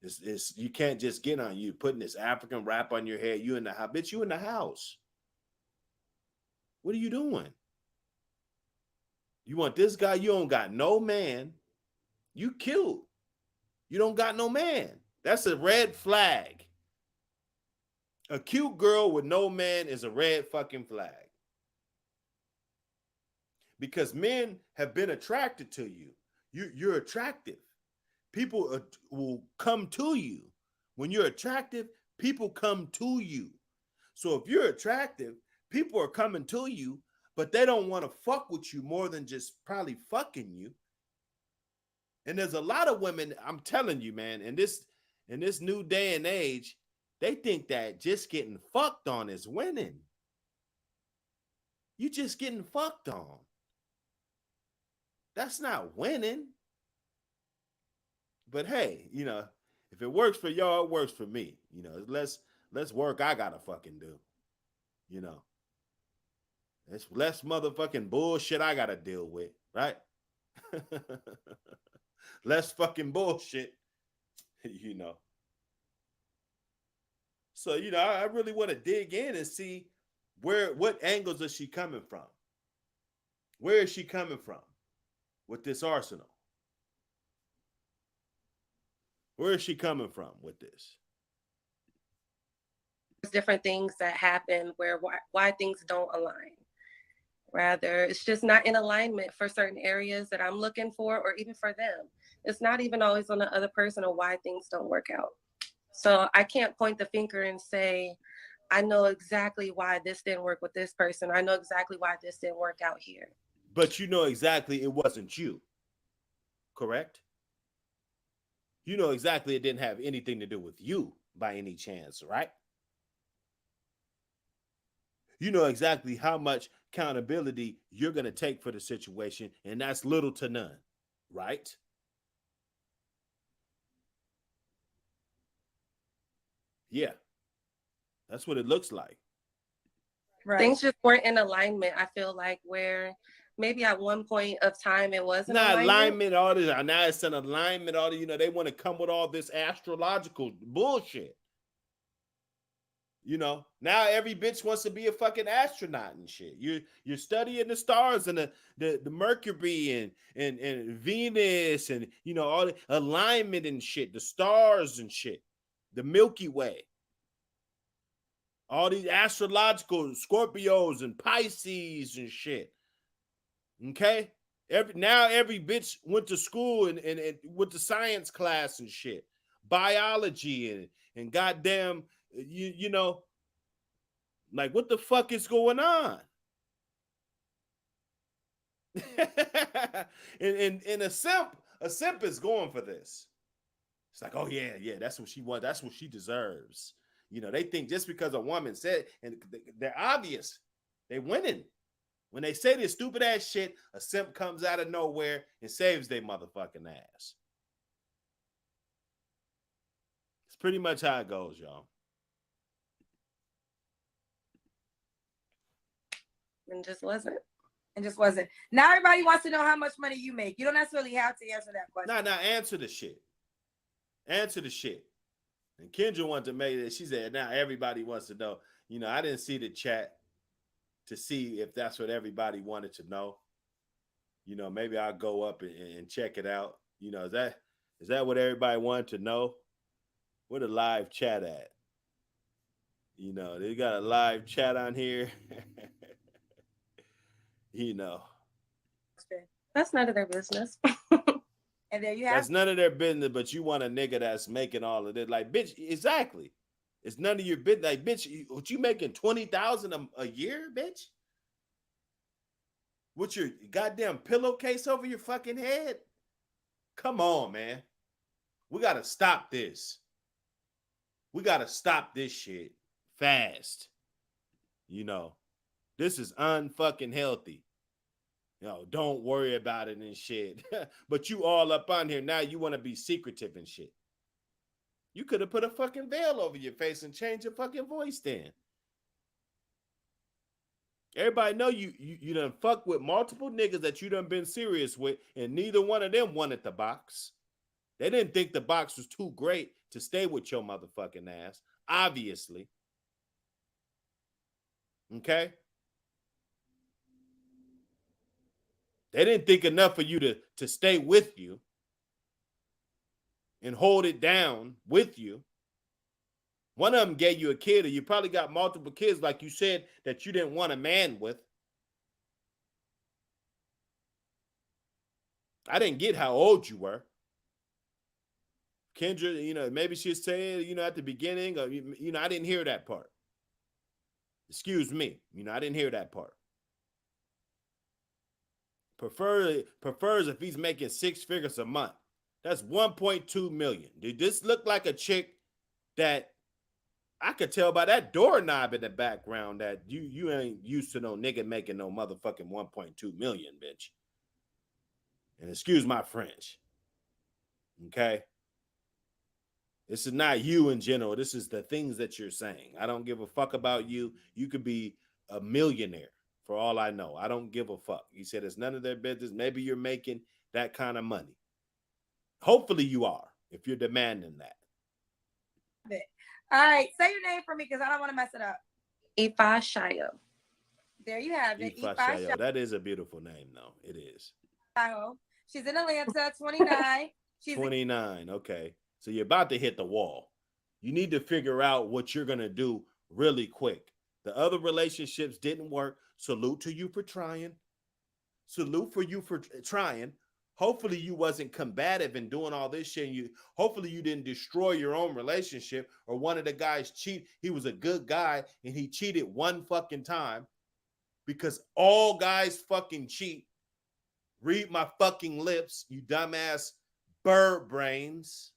it's you can't just get on you putting this African wrap on your head. You in the house, bitch. You in the house. What are you doing? You want this guy? You don't got no man. You cute. You don't got no man. That's a red flag. A cute girl with no man is a red fucking flag. Because men have been attracted to you. You're attractive. People will come to you. When you're attractive, people come to you. So if you're attractive, people are coming to you, but they don't want to fuck with you more than just probably fucking you. And there's a lot of women, I'm telling you, man, in this new day and age, they think that just getting fucked on is winning. You just getting fucked on. That's not winning. But hey, you know, if it works for y'all, it works for me. You know, let's work I gotta fucking do. You know. It's less motherfucking bullshit I gotta deal with, right? Less fucking bullshit, you know. So, you know, I really want to dig in and see what angles is she coming from? Where is she coming from with this arsenal? Where is she coming from with this? There's different things that happen where why things don't align. Rather, it's just not in alignment for certain areas that I'm looking for, or even for them. It's not even always on the other person or why things don't work out. So I can't point the finger and say, I know exactly why this didn't work with this person. I know exactly why this didn't work out here. But you know exactly it wasn't you, correct? You know exactly it didn't have anything to do with you by any chance, right? You know exactly how much accountability you're going to take for the situation, and that's little to none, right? Yeah, that's what it looks like. Right. Things just weren't in alignment, I feel like, where maybe at one point of time it wasn't alignment. All this, now it's an alignment. All the, you know, they want to come with all this astrological bullshit. You know, now every bitch wants to be a fucking astronaut and shit. You're studying the stars and the Mercury and Venus and, you know, all the alignment and shit, the stars and shit, the Milky Way, all these astrological Scorpios and Pisces and shit. Okay, every bitch went to school and went to science class and shit, biology and goddamn. You know, like what the fuck is going on? and a simp is going for this. It's like, oh yeah, that's what she wants. That's what she deserves. You know, they think just because a woman said, and they're obvious, they winning. When they say this stupid ass shit, a simp comes out of nowhere and saves their motherfucking ass. It's pretty much how it goes, y'all. And just wasn't. Now everybody wants to know how much money you make. You don't necessarily have to answer that question. Nah, answer the shit. Answer the shit. And Kendra wanted to make it. She said, now everybody wants to know. You know, I didn't see the chat to see if that's what everybody wanted to know. You know, maybe I'll go up and check it out. You know, is that what everybody wanted to know? Where the live chat at? You know, they got a live chat on here. You know. That's none of their business. And there you have. That's none of their business, but you want a nigga that's making all of it. Like, bitch, exactly. It's none of your business. Like, bitch, what you making $20,000 a year, bitch? With your goddamn pillowcase over your fucking head? Come on, man. We got to stop this. We got to stop this shit fast. You know, this is unfucking healthy. You know, don't worry about it and shit. But you all up on here now, you want to be secretive and shit. You could have put a fucking veil over your face and changed your fucking voice then. Everybody know you done fuck with multiple niggas that you done been serious with, and neither one of them wanted the box. They didn't think the box was too great to stay with your motherfucking ass, obviously. Okay? They didn't think enough for you to stay with you and hold it down with you. One of them gave you a kid, or you probably got multiple kids, like you said, that you didn't want a man with. I didn't get how old you were. Kendra, you know, maybe she's saying, you know, at the beginning, or, you know, I didn't hear that part. Excuse me. You know, I didn't hear that part. Prefers if he's making 6 figures a month. That's 1.2 million. Did this look like a chick that I could tell by that doorknob in the background that you ain't used to no nigga making no motherfucking 1.2 million, bitch. And excuse my French. Okay? This is not you in general. This is the things that you're saying. I don't give a fuck about you. You could be a millionaire for all I know. I don't give a fuck. He said it's none of their business. Maybe you're making that kind of money. Hopefully you are, if you're demanding that. All right, say your name for me because I don't want to mess it up. Ifa Shayo. There you have it. Ifa Shayo. That is a beautiful name, though. It is. She's in Atlanta, 29. She's 29. Okay. So you're about to hit the wall. You need to figure out what you're going to do really quick. The other relationships didn't work. Salute to you for trying. Salute for you for trying. Hopefully you wasn't combative and doing all this shit. Hopefully you didn't destroy your own relationship, or one of the guys cheat. He was a good guy and he cheated one fucking time, because all guys fucking cheat. Read my fucking lips, you dumbass bird brains.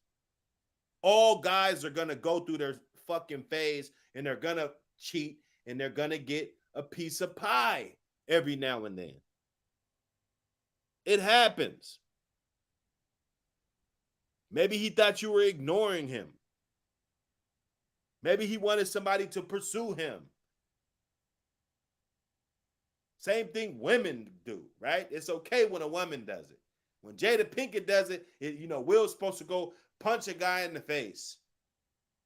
All guys are going to go through their fucking phase and they're going to cheat and they're going to get a piece of pie every now and then. It happens. Maybe he thought you were ignoring him. Maybe he wanted somebody to pursue him. Same thing women do, right? It's okay when a woman does it. When Jada Pinkett does it, you know, Will's supposed to go punch a guy in the face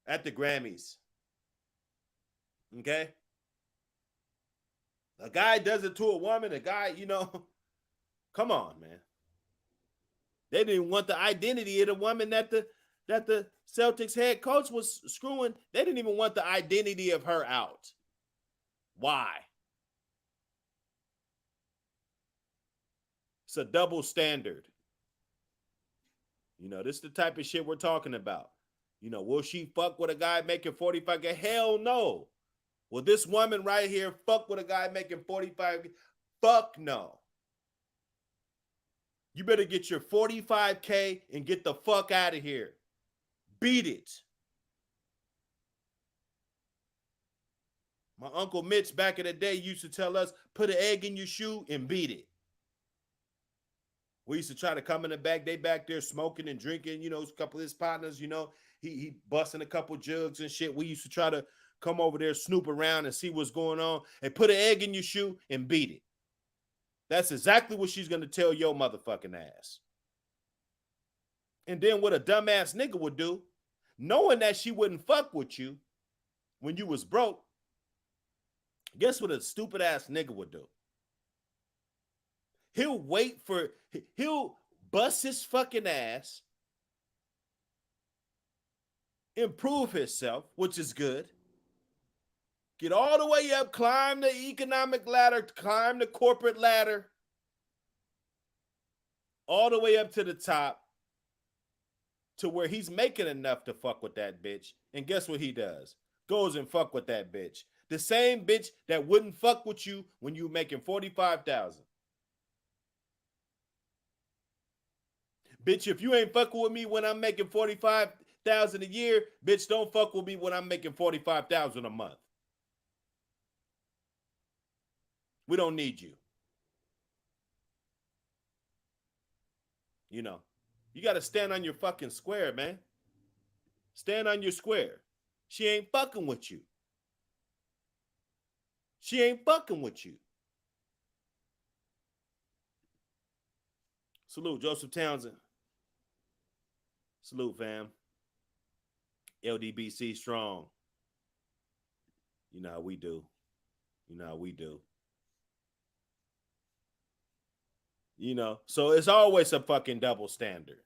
at the Grammys. Okay? A guy does it to a woman, a guy, you know, come on, man. They didn't want the identity of the woman that the Celtics head coach was screwing. They didn't even want the identity of her out. Why? It's a double standard. You know, this is the type of shit we're talking about. You know, will she fuck with a guy making 45? Hell no. Will this woman right here fuck with a guy making 45? Fuck no. You better get your 45K and get the fuck out of here. Beat it. My Uncle Mitch back in the day used to tell us, put an egg in your shoe and beat it. We used to try to come in the back. They back there smoking and drinking, you know, a couple of his partners, you know, he busting a couple jugs and shit. We used to try to come over there, snoop around and see what's going on, and put an egg in your shoe and beat it. That's exactly what she's going to tell your motherfucking ass. And then what a dumbass nigga would do, knowing that she wouldn't fuck with you when you was broke, guess what a stupid ass nigga would do? He'll bust his fucking ass, improve himself, which is good. Get all the way up, climb the economic ladder, climb the corporate ladder, all the way up to the top to where he's making enough to fuck with that bitch. And guess what he does? Goes and fuck with that bitch. The same bitch that wouldn't fuck with you when you were making $45,000. Bitch, if you ain't fucking with me when I'm making $45,000 a year, bitch, don't fuck with me when I'm making $45,000 a month. We don't need you. You know, you got to stand on your fucking square, man. Stand on your square. She ain't fucking with you. She ain't fucking with you. Salute, Joseph Townsend. Salute, fam. LDBC strong. You know how we do. You know how we do. You know, so it's always a fucking double standard.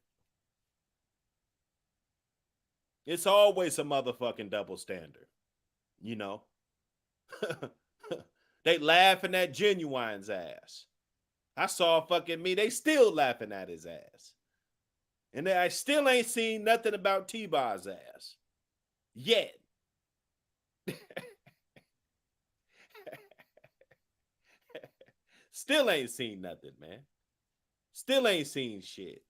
It's always a motherfucking double standard. You know? They laughing at Genuine's ass. I saw fucking me. They still laughing at his ass. And I still ain't seen nothing about T-Bar's ass. Yet. Still ain't seen nothing, man. Still ain't seen shit.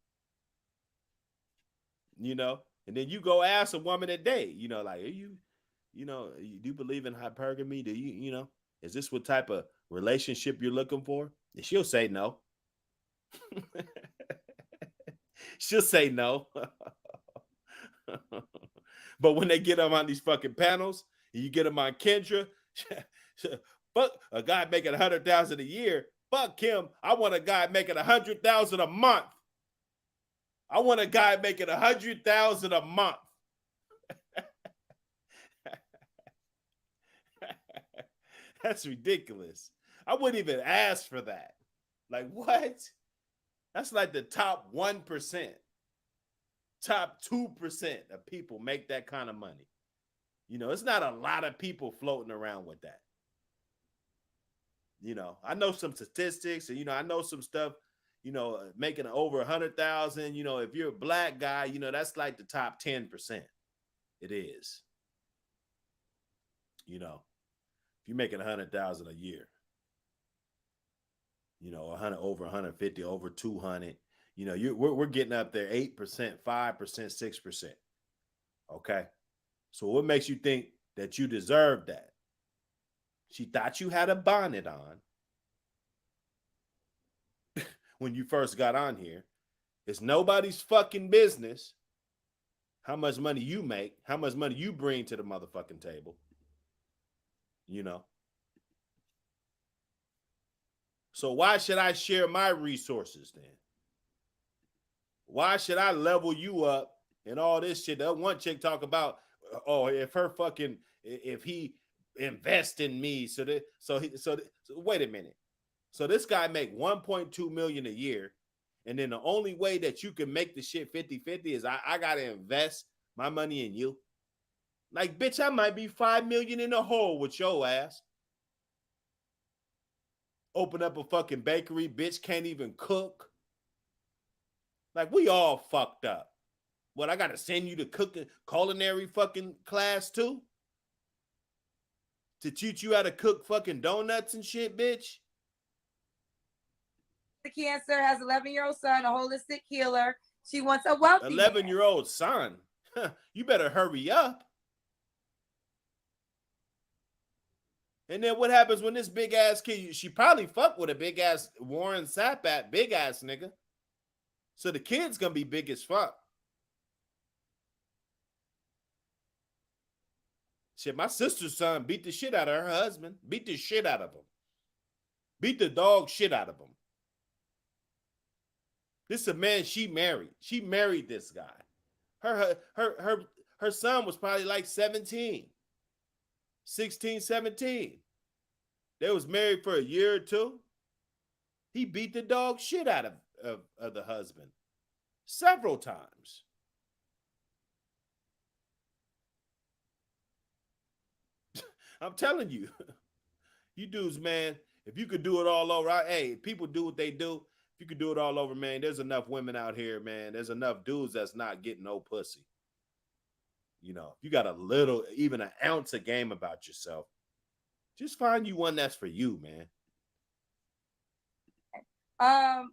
You know? And then you go ask a woman today, you know, like, are you, you know, do you believe in hypergamy? Do you, you know, is this what type of relationship you're looking for? And she'll say no. She'll say no. But when they get them on these fucking panels, and you get them on Kendra, fuck a guy making $100,000 a year. Fuck him. I want a guy making $100,000 a month. I want a guy making $100,000 a month. That's ridiculous. I wouldn't even ask for that. Like, what? That's like the top 1%. Top 2% of people make that kind of money. You know, it's not a lot of people floating around with that. You know, I know some statistics and, you know, I know some stuff, you know, making over 100,000, you know, if you're a black guy, you know, that's like the top 10%. It is. You know, if you're making 100,000 a year, you know, 100 over 150, over 200, you know, we're getting up there 8%, 5%, 6%. Okay. So what makes you think that you deserve that? She thought you had a bonnet on when you first got on here. It's nobody's fucking business how much money you make, how much money you bring to the motherfucking table. You know. So why should I share my resources then? Why should I level you up and all this shit? That one chick talk about, oh, if he invest in me, so wait a minute. So this guy make 1.2 million a year, and then the only way that you can make the shit 50-50 is I gotta invest my money in you. Like, bitch, I might be 5 million in the hole with your ass. Open up a fucking bakery, bitch, can't even cook. Like, we all fucked up. What, I gotta send you to cooking culinary fucking class too? To teach you how to cook fucking donuts and shit, bitch? The cancer, has 11-year-old son, a holistic healer. She wants a wealthy 11-year-old son. You better hurry up. And then what happens when this big ass kid, she probably fucked with a big ass Warren Sapp big ass nigga. So the kid's gonna be big as fuck. Shit, my sister's son beat the shit out of her husband. Beat the shit out of him. Beat the dog shit out of him. This is a man she married. She married this guy. Her son was probably like 17. 16, 17. They was married for a year or two. He beat the dog shit out of the husband several times. I'm telling you, you dudes, man, if you could do it all over, hey, people do what they do. If you could do it all over, man, there's enough women out here, man. There's enough dudes that's not getting no pussy. You know, if you got a little, even an ounce of game about yourself, just find you one that's for you, man.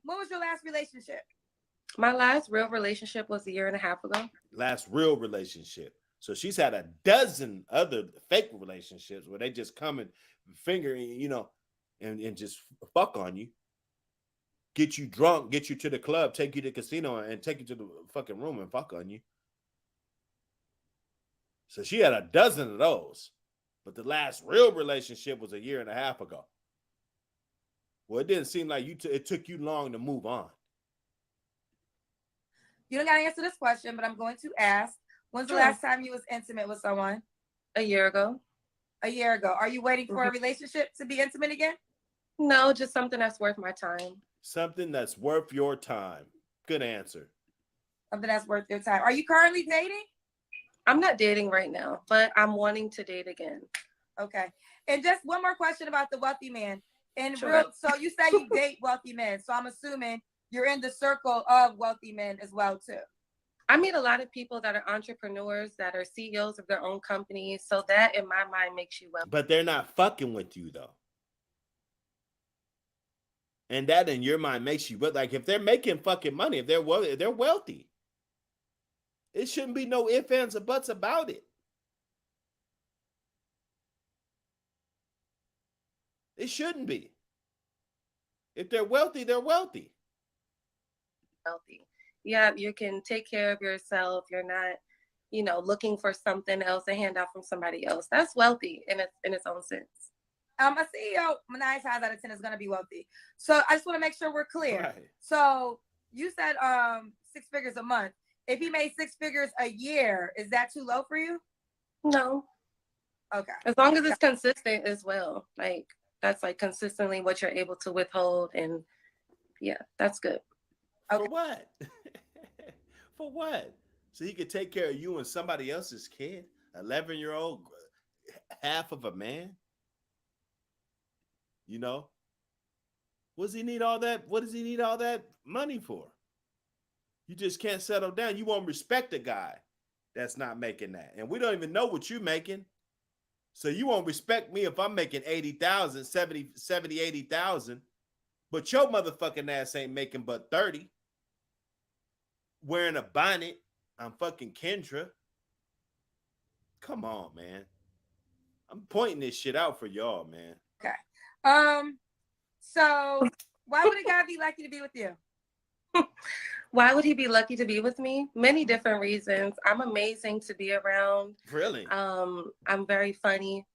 What was your last relationship? My last real relationship was a year and a half ago. Last real relationship. So she's had a dozen other fake relationships where they just come and finger, and just fuck on you, get you drunk, get you to the club, take you to the casino, and take you to the fucking room and fuck on you. So she had a dozen of those. But the last real relationship was a year and a half ago. Well, it didn't seem like it took you long to move on. You don't got to answer this question, but I'm going to ask. When's the last time you was intimate with someone? A year ago. A year ago. Are you waiting for a relationship to be intimate again? No, just something that's worth my time. Something that's worth your time. Good answer. Something that's worth your time. Are you currently dating? I'm not dating right now, but I'm wanting to date again. Okay. And just one more question about the wealthy man. So you say you date wealthy men. So I'm assuming you're in the circle of wealthy men as well, too. I meet a lot of people that are entrepreneurs, that are CEOs of their own companies. So that, in my mind, makes you wealthy. But they're not fucking with you, though. And that, in your mind, makes you, but like if they're making fucking money, if they're wealthy, it shouldn't be no ifs, ands, or buts about it. It shouldn't be. If they're wealthy, they're wealthy. Yeah, you can take care of yourself. You're not, looking for something else, a handout from somebody else. That's wealthy in its own sense. A CEO, 9 times out of 10 is going to be wealthy. So I just want to make sure we're clear. Right. So you said 6 figures a month. If he made 6 figures a year, is that too low for you? No. Okay. As long as it's consistent as well. Like that's like consistently what you're able to withhold, and yeah, that's good. Okay. For what? For what? So he could take care of you and somebody else's kid? 11-year-old, half of a man? What does he need all that? What does he need all that money for? You just can't settle down. You won't respect a guy that's not making that. And we don't even know what you're making. So you won't respect me if I'm making 80,000, 70, 80,000. But your motherfucking ass ain't making but 30. Wearing a bonnet. I'm fucking Kendra. Come on, man. I'm pointing this shit out for y'all, man. Okay. So why would a guy be lucky to be with you? Why would he be lucky to be with me? Many different reasons. I'm amazing to be around. Really? I'm very funny.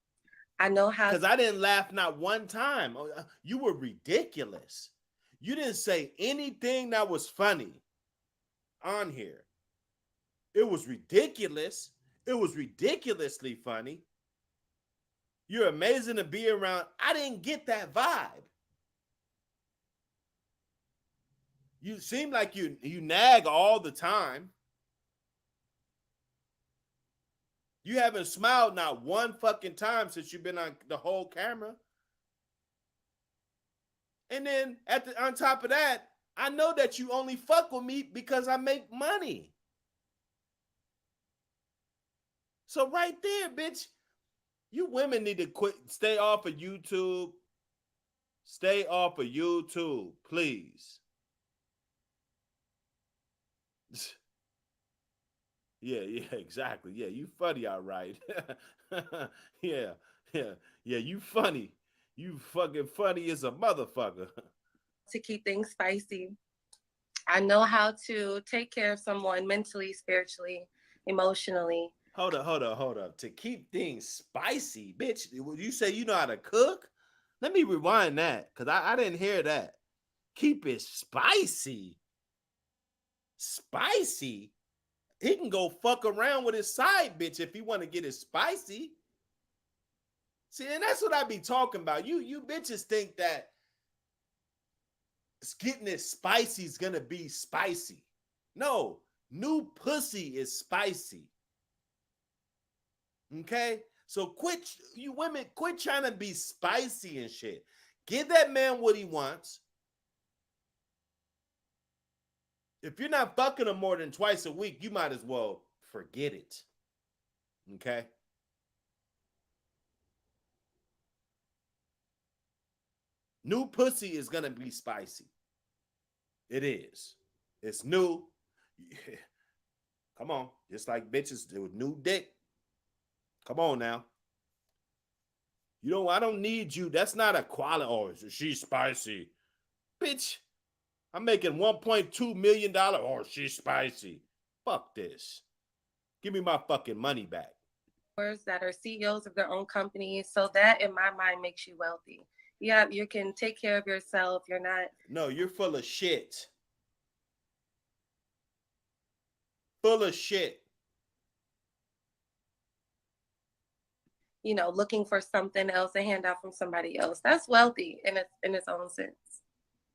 I know how. Because I didn't laugh not one time. You were ridiculous. You didn't say anything that was funny on here. It was ridiculous. It was ridiculously funny. You're amazing to be around. I didn't get that vibe. You seem like you nag all the time. You haven't smiled not one fucking time since you've been on the whole camera. And then on top of that, I know that you only fuck with me because I make money. So right there, bitch, you women need to quit. Stay off of YouTube. Stay off of YouTube, please. Yeah, exactly. Yeah, you funny, all right. yeah, you funny. You fucking funny as a motherfucker. To keep things spicy. I know how to take care of someone mentally, spiritually, emotionally. Hold up. To keep things spicy, bitch. You say you know how to cook? Let me rewind that, because I didn't hear that. Keep it spicy. Spicy? He can go fuck around with his side bitch if he want to get it spicy. See, and that's what I be talking about. You bitches think that getting it spicy is gonna be spicy. No, new pussy is spicy. Okay? So you women, quit trying to be spicy and shit. Give that man what he wants. If you're not fucking him more than twice a week, you might as well forget it. Okay? New pussy is going to be spicy. It is. It's new. Come on. Just like bitches with new dick. Come on now. I don't need you. That's not a quality. Oh, she's spicy. Bitch, I'm making $1.2 million. Oh, she's spicy. Fuck this. Give me my fucking money back. That are CEOs of their own companies. So that, in my mind, makes you wealthy. Yeah, you can take care of yourself. You're not. No, you're full of shit. Full of shit. Looking for something else, a handout from somebody else. That's wealthy in its own sense.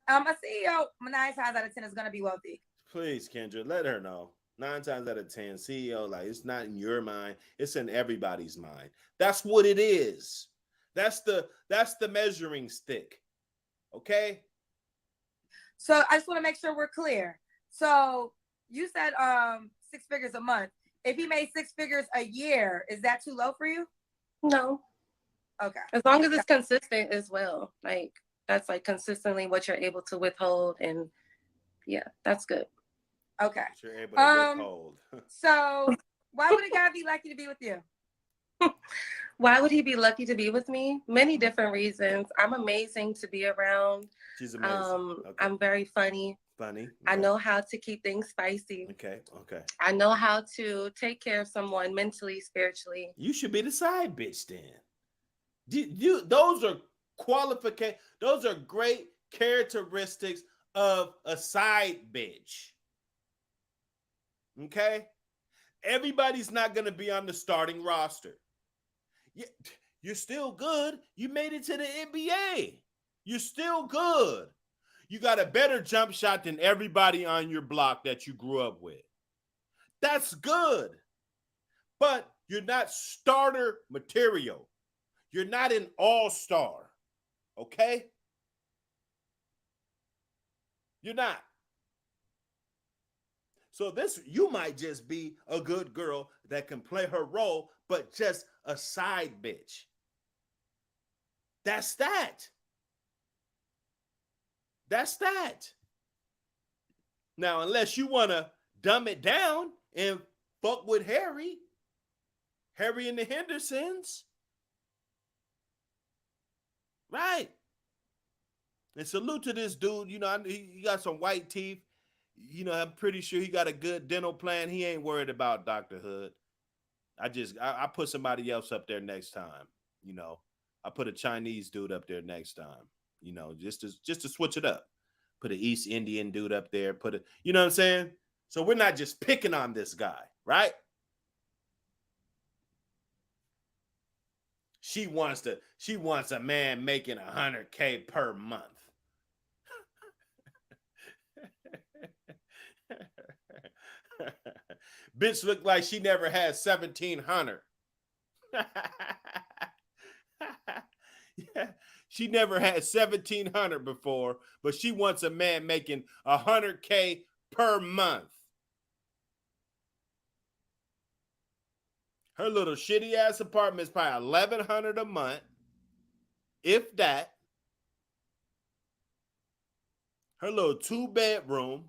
A CEO 9 times out of 10 is gonna be wealthy. Please, Kendra, let her know. 9 times out of 10, CEO, like, it's not in your mind, it's in everybody's mind. That's what it is. That's the measuring stick. Okay? So I just want to make sure we're clear. So you said 6 figures a month. If he made 6 figures a year, is that too low for you? No. Okay. As long as it's consistent as well. Like, that's like consistently what you're able to withhold, and yeah, that's good. Okay. You're able to withhold. So why would a guy be lucky to be with you? Why would he be lucky to be with me? Many different reasons. I'm amazing to be around. She's amazing. Okay. I'm very funny. Funny. Okay. I know how to keep things spicy. Okay. I know how to take care of someone mentally, spiritually. You should be the side bitch then. Those are qualifications. Those are great characteristics of a side bitch. Okay? Everybody's not going to be on the starting roster. You're still good. You made it to the NBA. You're still good. You got a better jump shot than everybody on your block that you grew up with. That's good. But you're not starter material. You're not an all-star. Okay? You're not. So you might just be a good girl that can play her role, but just a side bitch. That's that. That's that. Now, unless you want to dumb it down and fuck with Harry and the Hendersons. Right. And salute to this dude. He got some white teeth. I'm pretty sure he got a good dental plan. He ain't worried about Dr. Hood. I put somebody else up there next time. I put a Chinese dude up there next time. Just to switch it up. Put an East Indian dude up there. You know what I'm saying? So we're not just picking on this guy, right? She wants a man making $100K per month. Bitch looked like she never had 1,700. Yeah, she never had 1,700 before, but she wants a man making $100K per month. Her little shitty ass apartment is probably $1,100 a month, if that. Her little 2-bedroom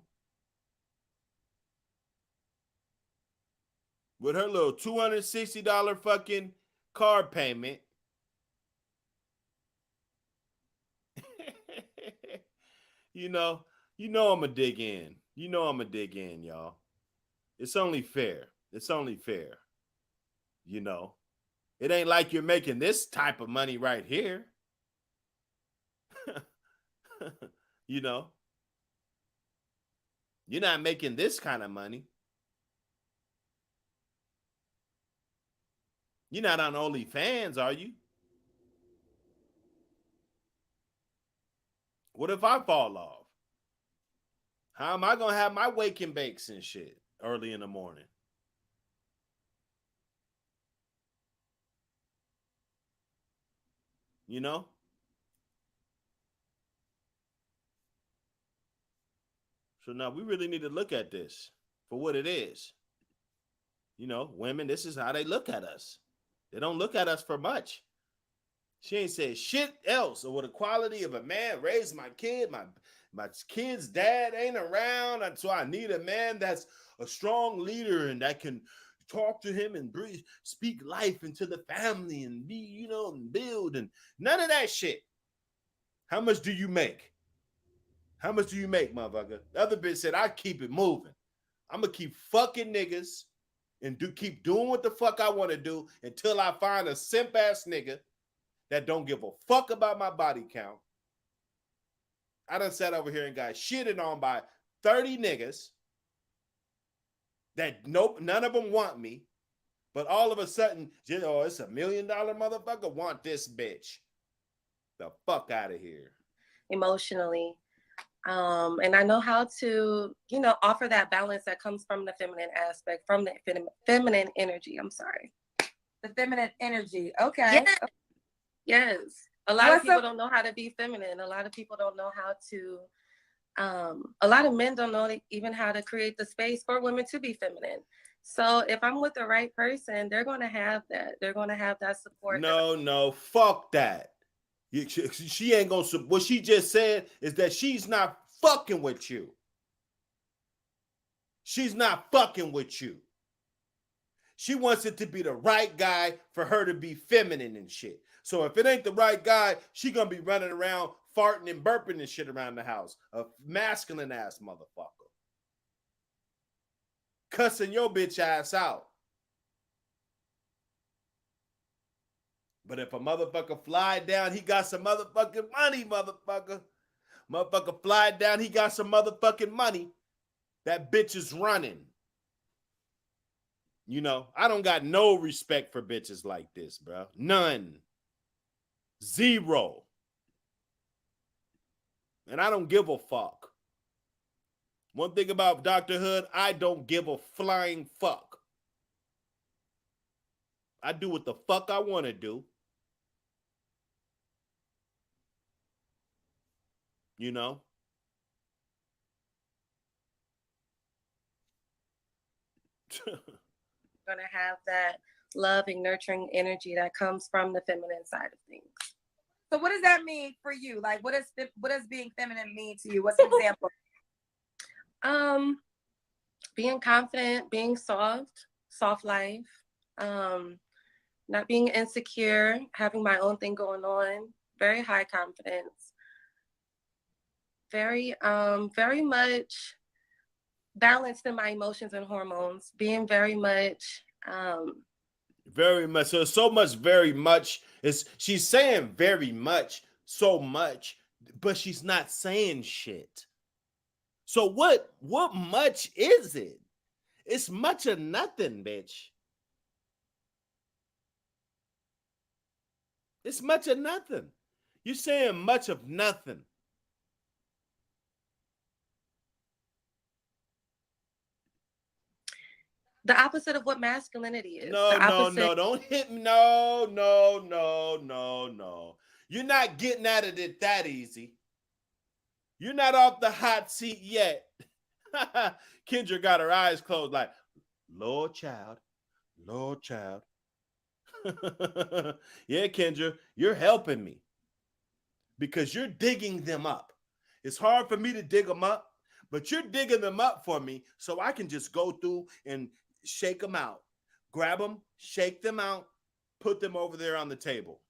with her little $260 fucking car payment. I'm gonna dig in. I'm gonna dig in, y'all. It's only fair. It ain't like you're making this type of money right here. You're not making this kind of money. You're not on OnlyFans, are you? What if I fall off? How am I going to have my wake and bakes and shit early in the morning? So now we really need to look at this for what it is. Women, this is how they look at us. They don't look at us for much. She ain't said shit else. Or with the quality of a man, raised my kid. My kid's dad ain't around, and so I need a man that's a strong leader and that can talk to him and speak life into the family and be, and build, and none of that shit. How much do you make? How much do you make, motherfucker? The other bitch said, I keep it moving. I'm gonna keep fucking niggas and keep doing what the fuck I want to do until I find a simp ass nigga that don't give a fuck about my body count. I done sat over here and got shitted on by 30 niggas that none of them want me, but all of a sudden, it's $1 million motherfucker want this bitch. The fuck out of here. Emotionally. And I know how to, offer that balance that comes from the feminine aspect, from the feminine energy. I'm sorry. The feminine energy. Okay. Yes. A lot of people don't know how to be feminine. A lot of people don't know how to, a lot of men don't know even how to create the space for women to be feminine. So if I'm with the right person, they're going to have that. They're going to have that support. No, fuck that. She ain't going to, what she just said is that she's not fucking with you. She's not fucking with you. She wants it to be the right guy for her to be feminine and shit. So if it ain't the right guy, she gonna be running around farting and burping and shit around the house. A masculine ass motherfucker. Cussing your bitch ass out. But if a motherfucker fly down, he got some motherfucking money, motherfucker. Motherfucker fly down, he got some motherfucking money. That bitch is running. I don't got no respect for bitches like this, bro. None. Zero. And I don't give a fuck. One thing about Dr. Hood, I don't give a flying fuck. I do what the fuck I want to do. Going to have that loving, nurturing energy that comes from the feminine side of things. So what does that mean for you? Like, what does being feminine mean to you? What's an example? Being confident, being soft life, not being insecure, having my own thing going on, very high confidence, very much balanced in my emotions and hormones, being very much so much very much is she's saying very much so much, but she's not saying shit. So what much is it? It's much of nothing, bitch. It's much of nothing. You're saying much of nothing. The opposite of what masculinity is. No, don't hit me. No. You're not getting out of it that easy. You're not off the hot seat yet. Kendra got her eyes closed like, Lord child. Yeah, Kendra, you're helping me because you're digging them up. It's hard for me to dig them up, but you're digging them up for me so I can just go through and shake them out, grab them, shake them out, put them over there on the table.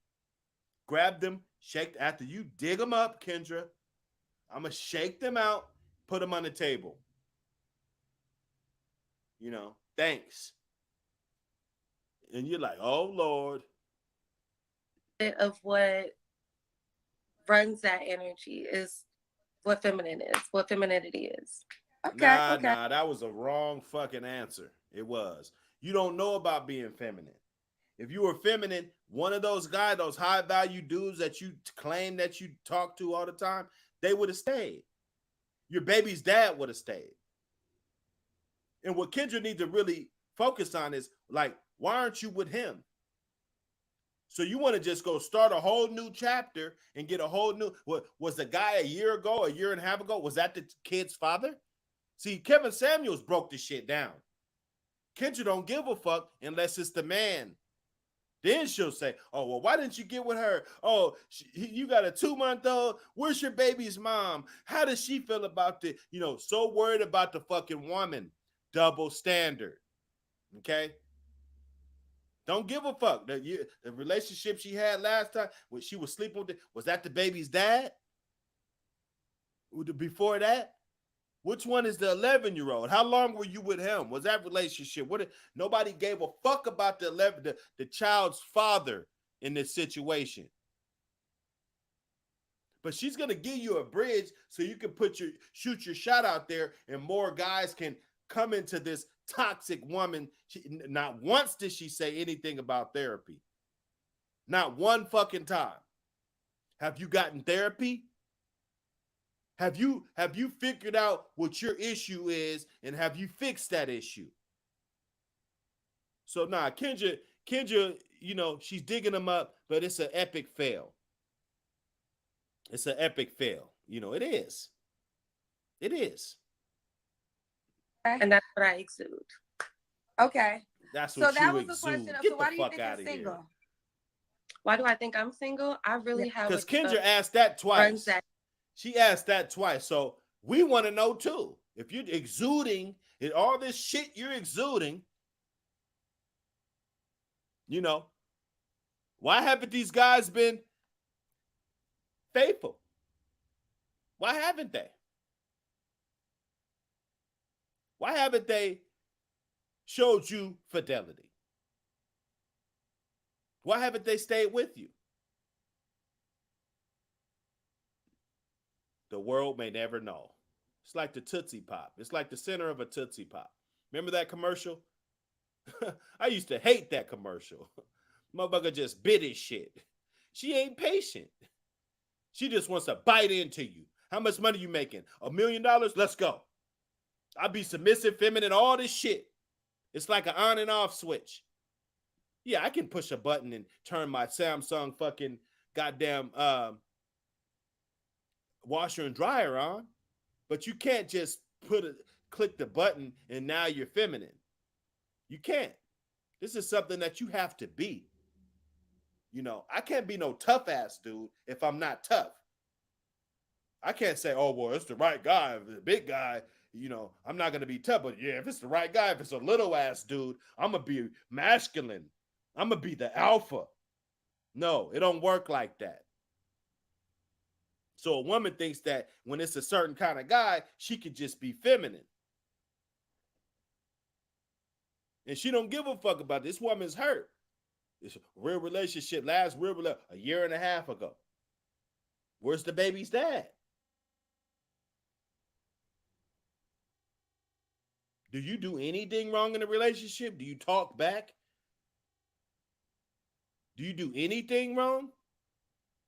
Grab them, shake. After you dig them up, Kendra, I'm going to shake them out, put them on the table. Thanks. And you're like, oh, Lord. Of what runs that energy is what feminine is, what femininity is. Okay. Nah, that was a wrong fucking answer. It was. You don't know about being feminine. If you were feminine, one of those guys, those high value dudes that you claim that you talk to all the time, they would have stayed. Your baby's dad would have stayed. And what Kendra needs to really focus on is like, why aren't you with him? So you want to just go start a whole new chapter and get a whole new, was the guy a year and a half ago, was that the kid's father? See, Kevin Samuels broke the shit down. Kendra don't give a fuck unless it's the man Then she'll say, oh, well, why didn't you get with her? Oh, you got a 2-month-old. Where's your baby's mom? How does she feel about the, so worried about the fucking woman. Double standard. Okay? Don't give a fuck. The relationship she had last time, when she was sleeping with, was that the baby's dad? Before that? Which one is the 11-year-old? How long were you with him? Was that relationship? Nobody gave a fuck about the child's father in this situation. But she's gonna give you a bridge so you can shoot your shot out there, and more guys can come into this toxic woman. Not once did she say anything about therapy. Not one fucking time. Have you gotten therapy? Have you figured out what your issue is, and have you fixed that issue? So Kendra, she's digging them up, but it's an epic fail. It's an epic fail. It is. It is. And that's what I exude. Okay. That's what that you was exude. The question. Get so why the do you fuck think out you're of single? here. Why do I think I'm single? I really have. Because Kendra asked that twice. She asked that twice. So we want to know too. If you're exuding and all this shit you're exuding, why haven't these guys been faithful? Why haven't they? Why haven't they showed you fidelity? Why haven't they stayed with you? The world may never know. It's like the Tootsie Pop. It's like the center of a Tootsie Pop. Remember that commercial? I used to hate that commercial. Motherfucker just bit his shit. She ain't patient. She just wants to bite into you. How much money you making? $1 million? Let's go. I'll be submissive, feminine, all this shit. It's like an on and off switch. Yeah, I can push a button and turn my Samsung fucking goddamn washer and dryer on, but you can't just click the button and now you're feminine. You can't. This is something that you have to be. I can't be no tough ass dude if I'm not tough. I can't say, oh, well, it's the right guy, the big guy, I'm not going to be tough. But yeah, if it's the right guy, if it's a little ass dude, I'm going to be masculine. I'm going to be the alpha. No, it don't work like that. So a woman thinks that when it's a certain kind of guy, she could just be feminine. And she don't give a fuck about this. This woman's hurt. This real relationship, last real relationship, a year and a half ago. Where's the baby's dad? Do you do anything wrong in a relationship? Do you talk back? Do you do anything wrong?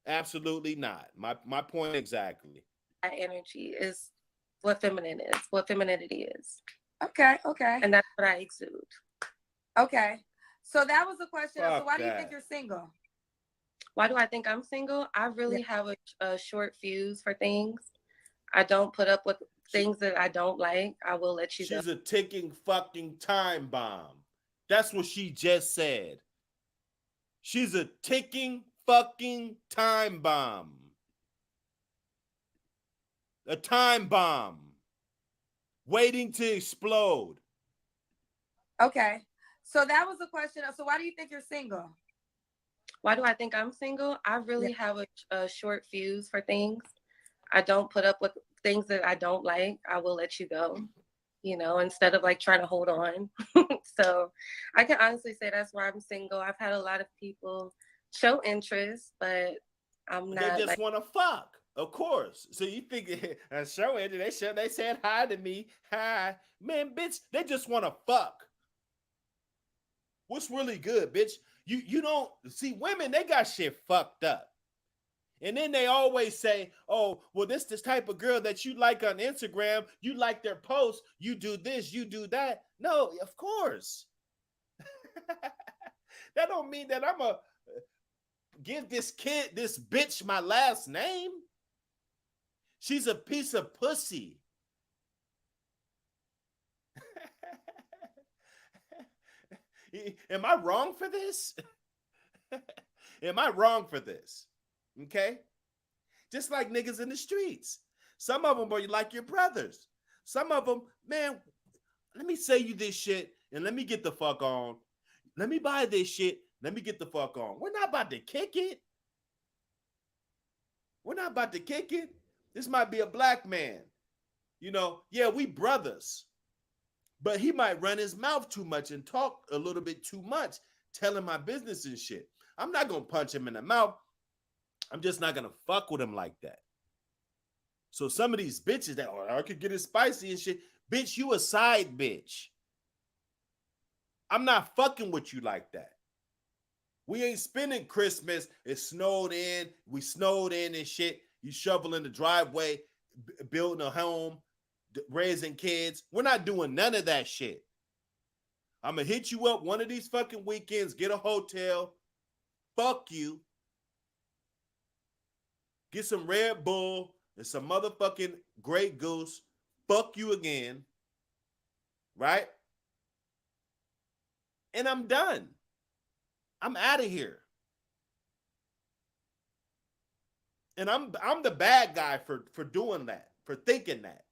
Absolutely not. My point exactly. That energy is what feminine is, what femininity is. Okay. And that's what I exude. Okay. So that was the question. So why do you think you're single? Why do I think I'm single? I really have a short fuse for things. I don't put up with things that I don't like. I will let you go. She's a ticking fucking time bomb. That's what she just said. She's a ticking fucking time bomb. A time bomb. Waiting to explode. Okay. So that was the question. So why do you think you're single? Why do I think I'm single? I really have a short fuse for things. I don't put up with things that I don't like. I will let you go, instead of trying to hold on. So I can honestly say that's why I'm single. I've had a lot of people show interest, but I'm not. They just want to fuck, of course. So you think show interest? They said hi to me. Hi, man, bitch. They just want to fuck. What's really good, bitch? You don't see women. They got shit fucked up. And then they always say, oh, well, this type of girl that you like on Instagram, you like their posts, you do this, you do that. No, of course. That don't mean that I'm a give this bitch my last name. She's a piece of pussy. Am I wrong for this? Am I wrong for this? Okay? Just like niggas in the streets. Some of them are like your brothers. Some of them, man, let me say you this shit and let me get the fuck on. Let me buy this shit. Let me get the fuck on. We're not about to kick it. We're not about to kick it. This might be a black man. You know, yeah, we brothers. But he might run his mouth too much and talk a little bit too much, telling my business and shit. I'm not going to punch him in the mouth. I'm just not going to fuck with him like that. So some of these bitches that, I could get it spicy and shit. Bitch, you a side bitch. I'm not fucking with you like that. We ain't spending Christmas. It snowed in. We snowed in and shit. You shoveling the driveway, building a home, raising kids. We're not doing none of that shit. I'm going to hit you up one of these fucking weekends, get a hotel, fuck you, get some Red Bull and some motherfucking Grey Goose, fuck you again, right? And I'm done. I'm out of here. And I'm the bad guy for doing that, for thinking that.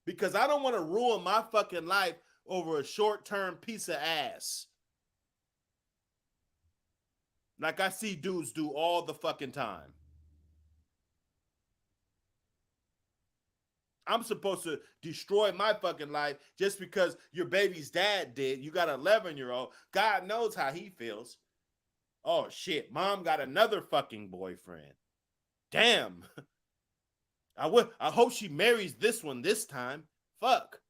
Because I don't want to ruin my fucking life over a short-term piece of ass. Like I see dudes do all the fucking time. I'm supposed to destroy my fucking life just because your baby's dad did. You got an 11-year-old. God knows how he feels. Oh, shit. Mom got another fucking boyfriend. Damn. I hope she marries this one this time. Fuck.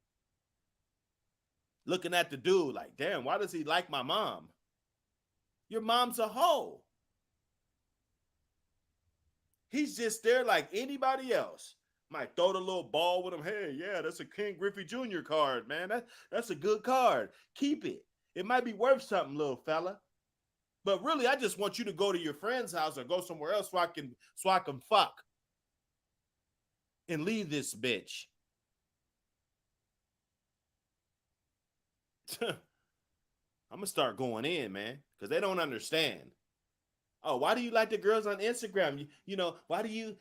Looking at the dude like, damn, why does he like my mom? Your mom's a hoe. He's just there like anybody else. Might throw the little ball with him. Hey, yeah, that's a King Griffey Jr. card, man. That's a good card. Keep it. It might be worth something, little fella. But really, I just want you to go to your friend's house or go somewhere else so I can fuck. And leave this bitch. I'm going to start going in, man, because they don't understand. Oh, why do you like the girls on Instagram? You know, why do you,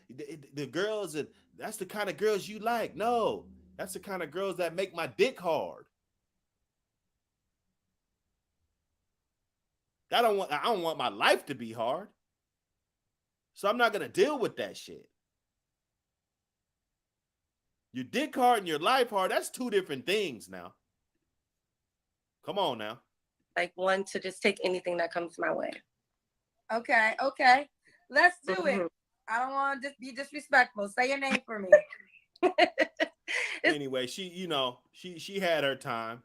the girls, that's the kind of girls you like. No, that's the kind of girls that make my dick hard. I don't want my life to be hard. So I'm not going to deal with that shit. Your dick hard and your life hard, that's two different things now. Come on now. Like one to just take anything that comes my way. Okay. Let's do it. I don't want to be disrespectful. Say your name for me. Anyway, she had her time.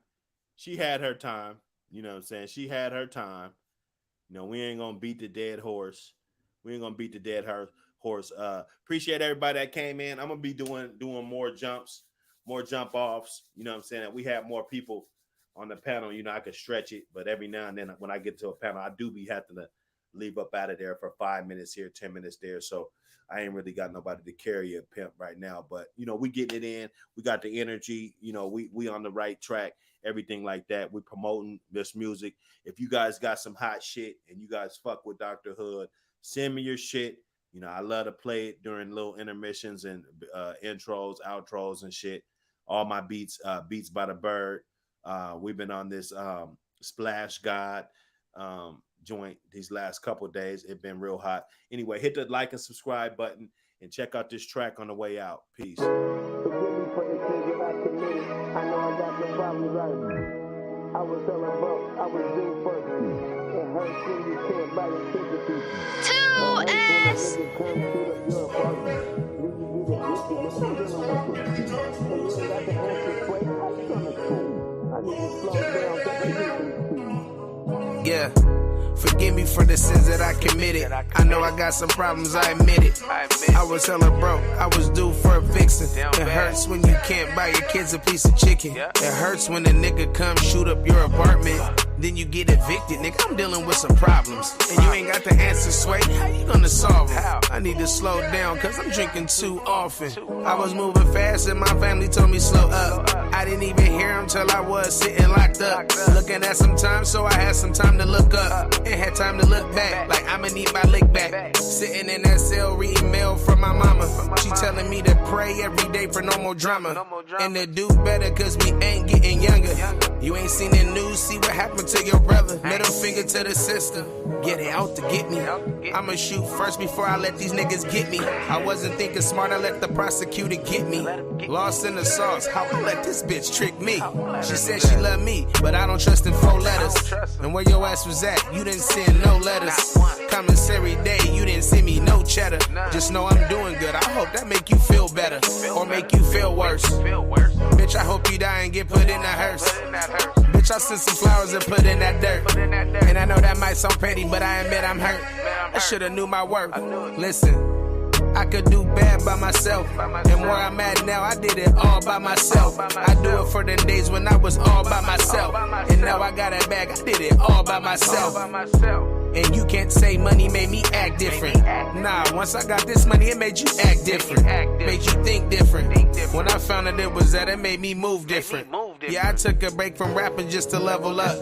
She had her time. You know what I'm saying? She had her time. You know, we ain't going to beat the dead horse. Appreciate everybody that came in. I'm going to be doing more jumps, more jump offs. You know what I'm saying? We have more people on the panel. You know, I could stretch it, but every now and then when I get to a panel, I do be having to leave up out of there for 5 minutes here, 10 minutes there. So I ain't really got nobody to carry a pimp right now, but you know, we getting it in, we got the energy, you know, we on the right track, everything like that. We promoting this music. If you guys got some hot shit and you guys fuck with Dr. Hood, send me your shit. You know, I love to play it during little intermissions and intros, outros and shit. All my beats by the Bird. We've been on this Splash God joint these last couple of days. It's been real hot. Anyway, hit the like and subscribe button and check out this track on the way out. Peace. I was hella broke. I was due first. It hurts when you can't buy your ticket. 2S. Yeah. Forgive me for the sins that I committed. I know I got some problems, I admit it. I was hella broke, I was due for a fixin'. It hurts when you can't buy your kids a piece of chicken. It hurts when a nigga come shoot up your apartment. Then you get evicted, nigga. I'm dealing with some problems. And you ain't got the answer, Sway. How you gonna solve them? I need to slow down, cause I'm drinking too often. I was moving fast and my family told me slow up. I I didn't even hear him till I was sitting locked up. Looking at some time, so I had some time to look up. And had time to look back, like I'ma need my lick back. Sitting in that cell, reading mail from my mama. She telling me to pray every day for no more drama. And to do better, cause we ain't getting younger. You ain't seen the news, see what happened to your brother. Middle finger to the system, get it out to get me. I'ma shoot first before I let these niggas get me. I wasn't thinking smart, I let the prosecutor get me. Lost in the sauce, how I let this bitch trick me. She said she loved me, but I don't trust in 4 letters. And where your ass was at, you didn't send no letters. Commissary day, you didn't send me no cheddar. Just know I'm doing good, I hope that make you feel better. Or make you feel worse. Bitch, I hope you die and get put in a hearse. Bitch, I sent some flowers and put in that dirt. And I know that might sound petty, but I admit I'm hurt. I should've knew my worth. Listen, I could do bad by myself. And where I'm at now, I did it all by myself. I do it for the days when I was all by myself. And now I got it back, I did it all by myself. And you can't say money made me act different. Nah, once I got this money, it made you act different. Made you think different. When I found out it was that, it made me move different. Yeah, I took a break from rapping just to level up.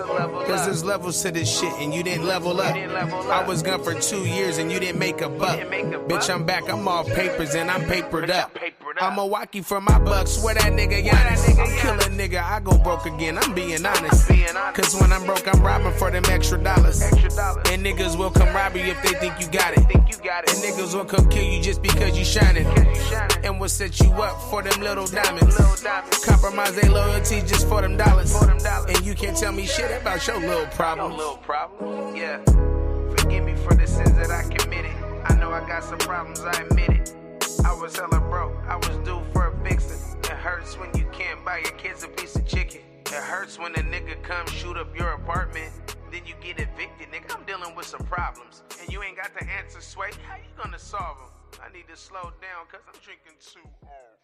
Cause there's levels to this shit and you didn't level up. I was gone for 2 years and you didn't make a buck. Bitch, I'm back, I'm all papers and I'm papered up. I'm Milwaukee for my bucks, where that nigga Giannis. I'm killing nigga, I go broke again, I'm being honest. Cause when I'm broke, I'm robbing for them extra dollars. And niggas will come rob you if they think you got it. And niggas will come kill you just because you shining. And will set you up for them little diamonds. Compromise their loyalty just for them dollars. And you can't tell me shit about your little problems. Yeah. Forgive me for the sins that I committed. I know I got some problems, I admit it. I was hella broke, I was due for a fixin'. It hurts when you can't buy your kids a piece of chicken. It hurts when a nigga come shoot up your apartment. Then you get evicted, nigga, I'm dealing with some problems. And you ain't got the answer, Sway, how you gonna solve them? I need to slow down, cause I'm drinking too old.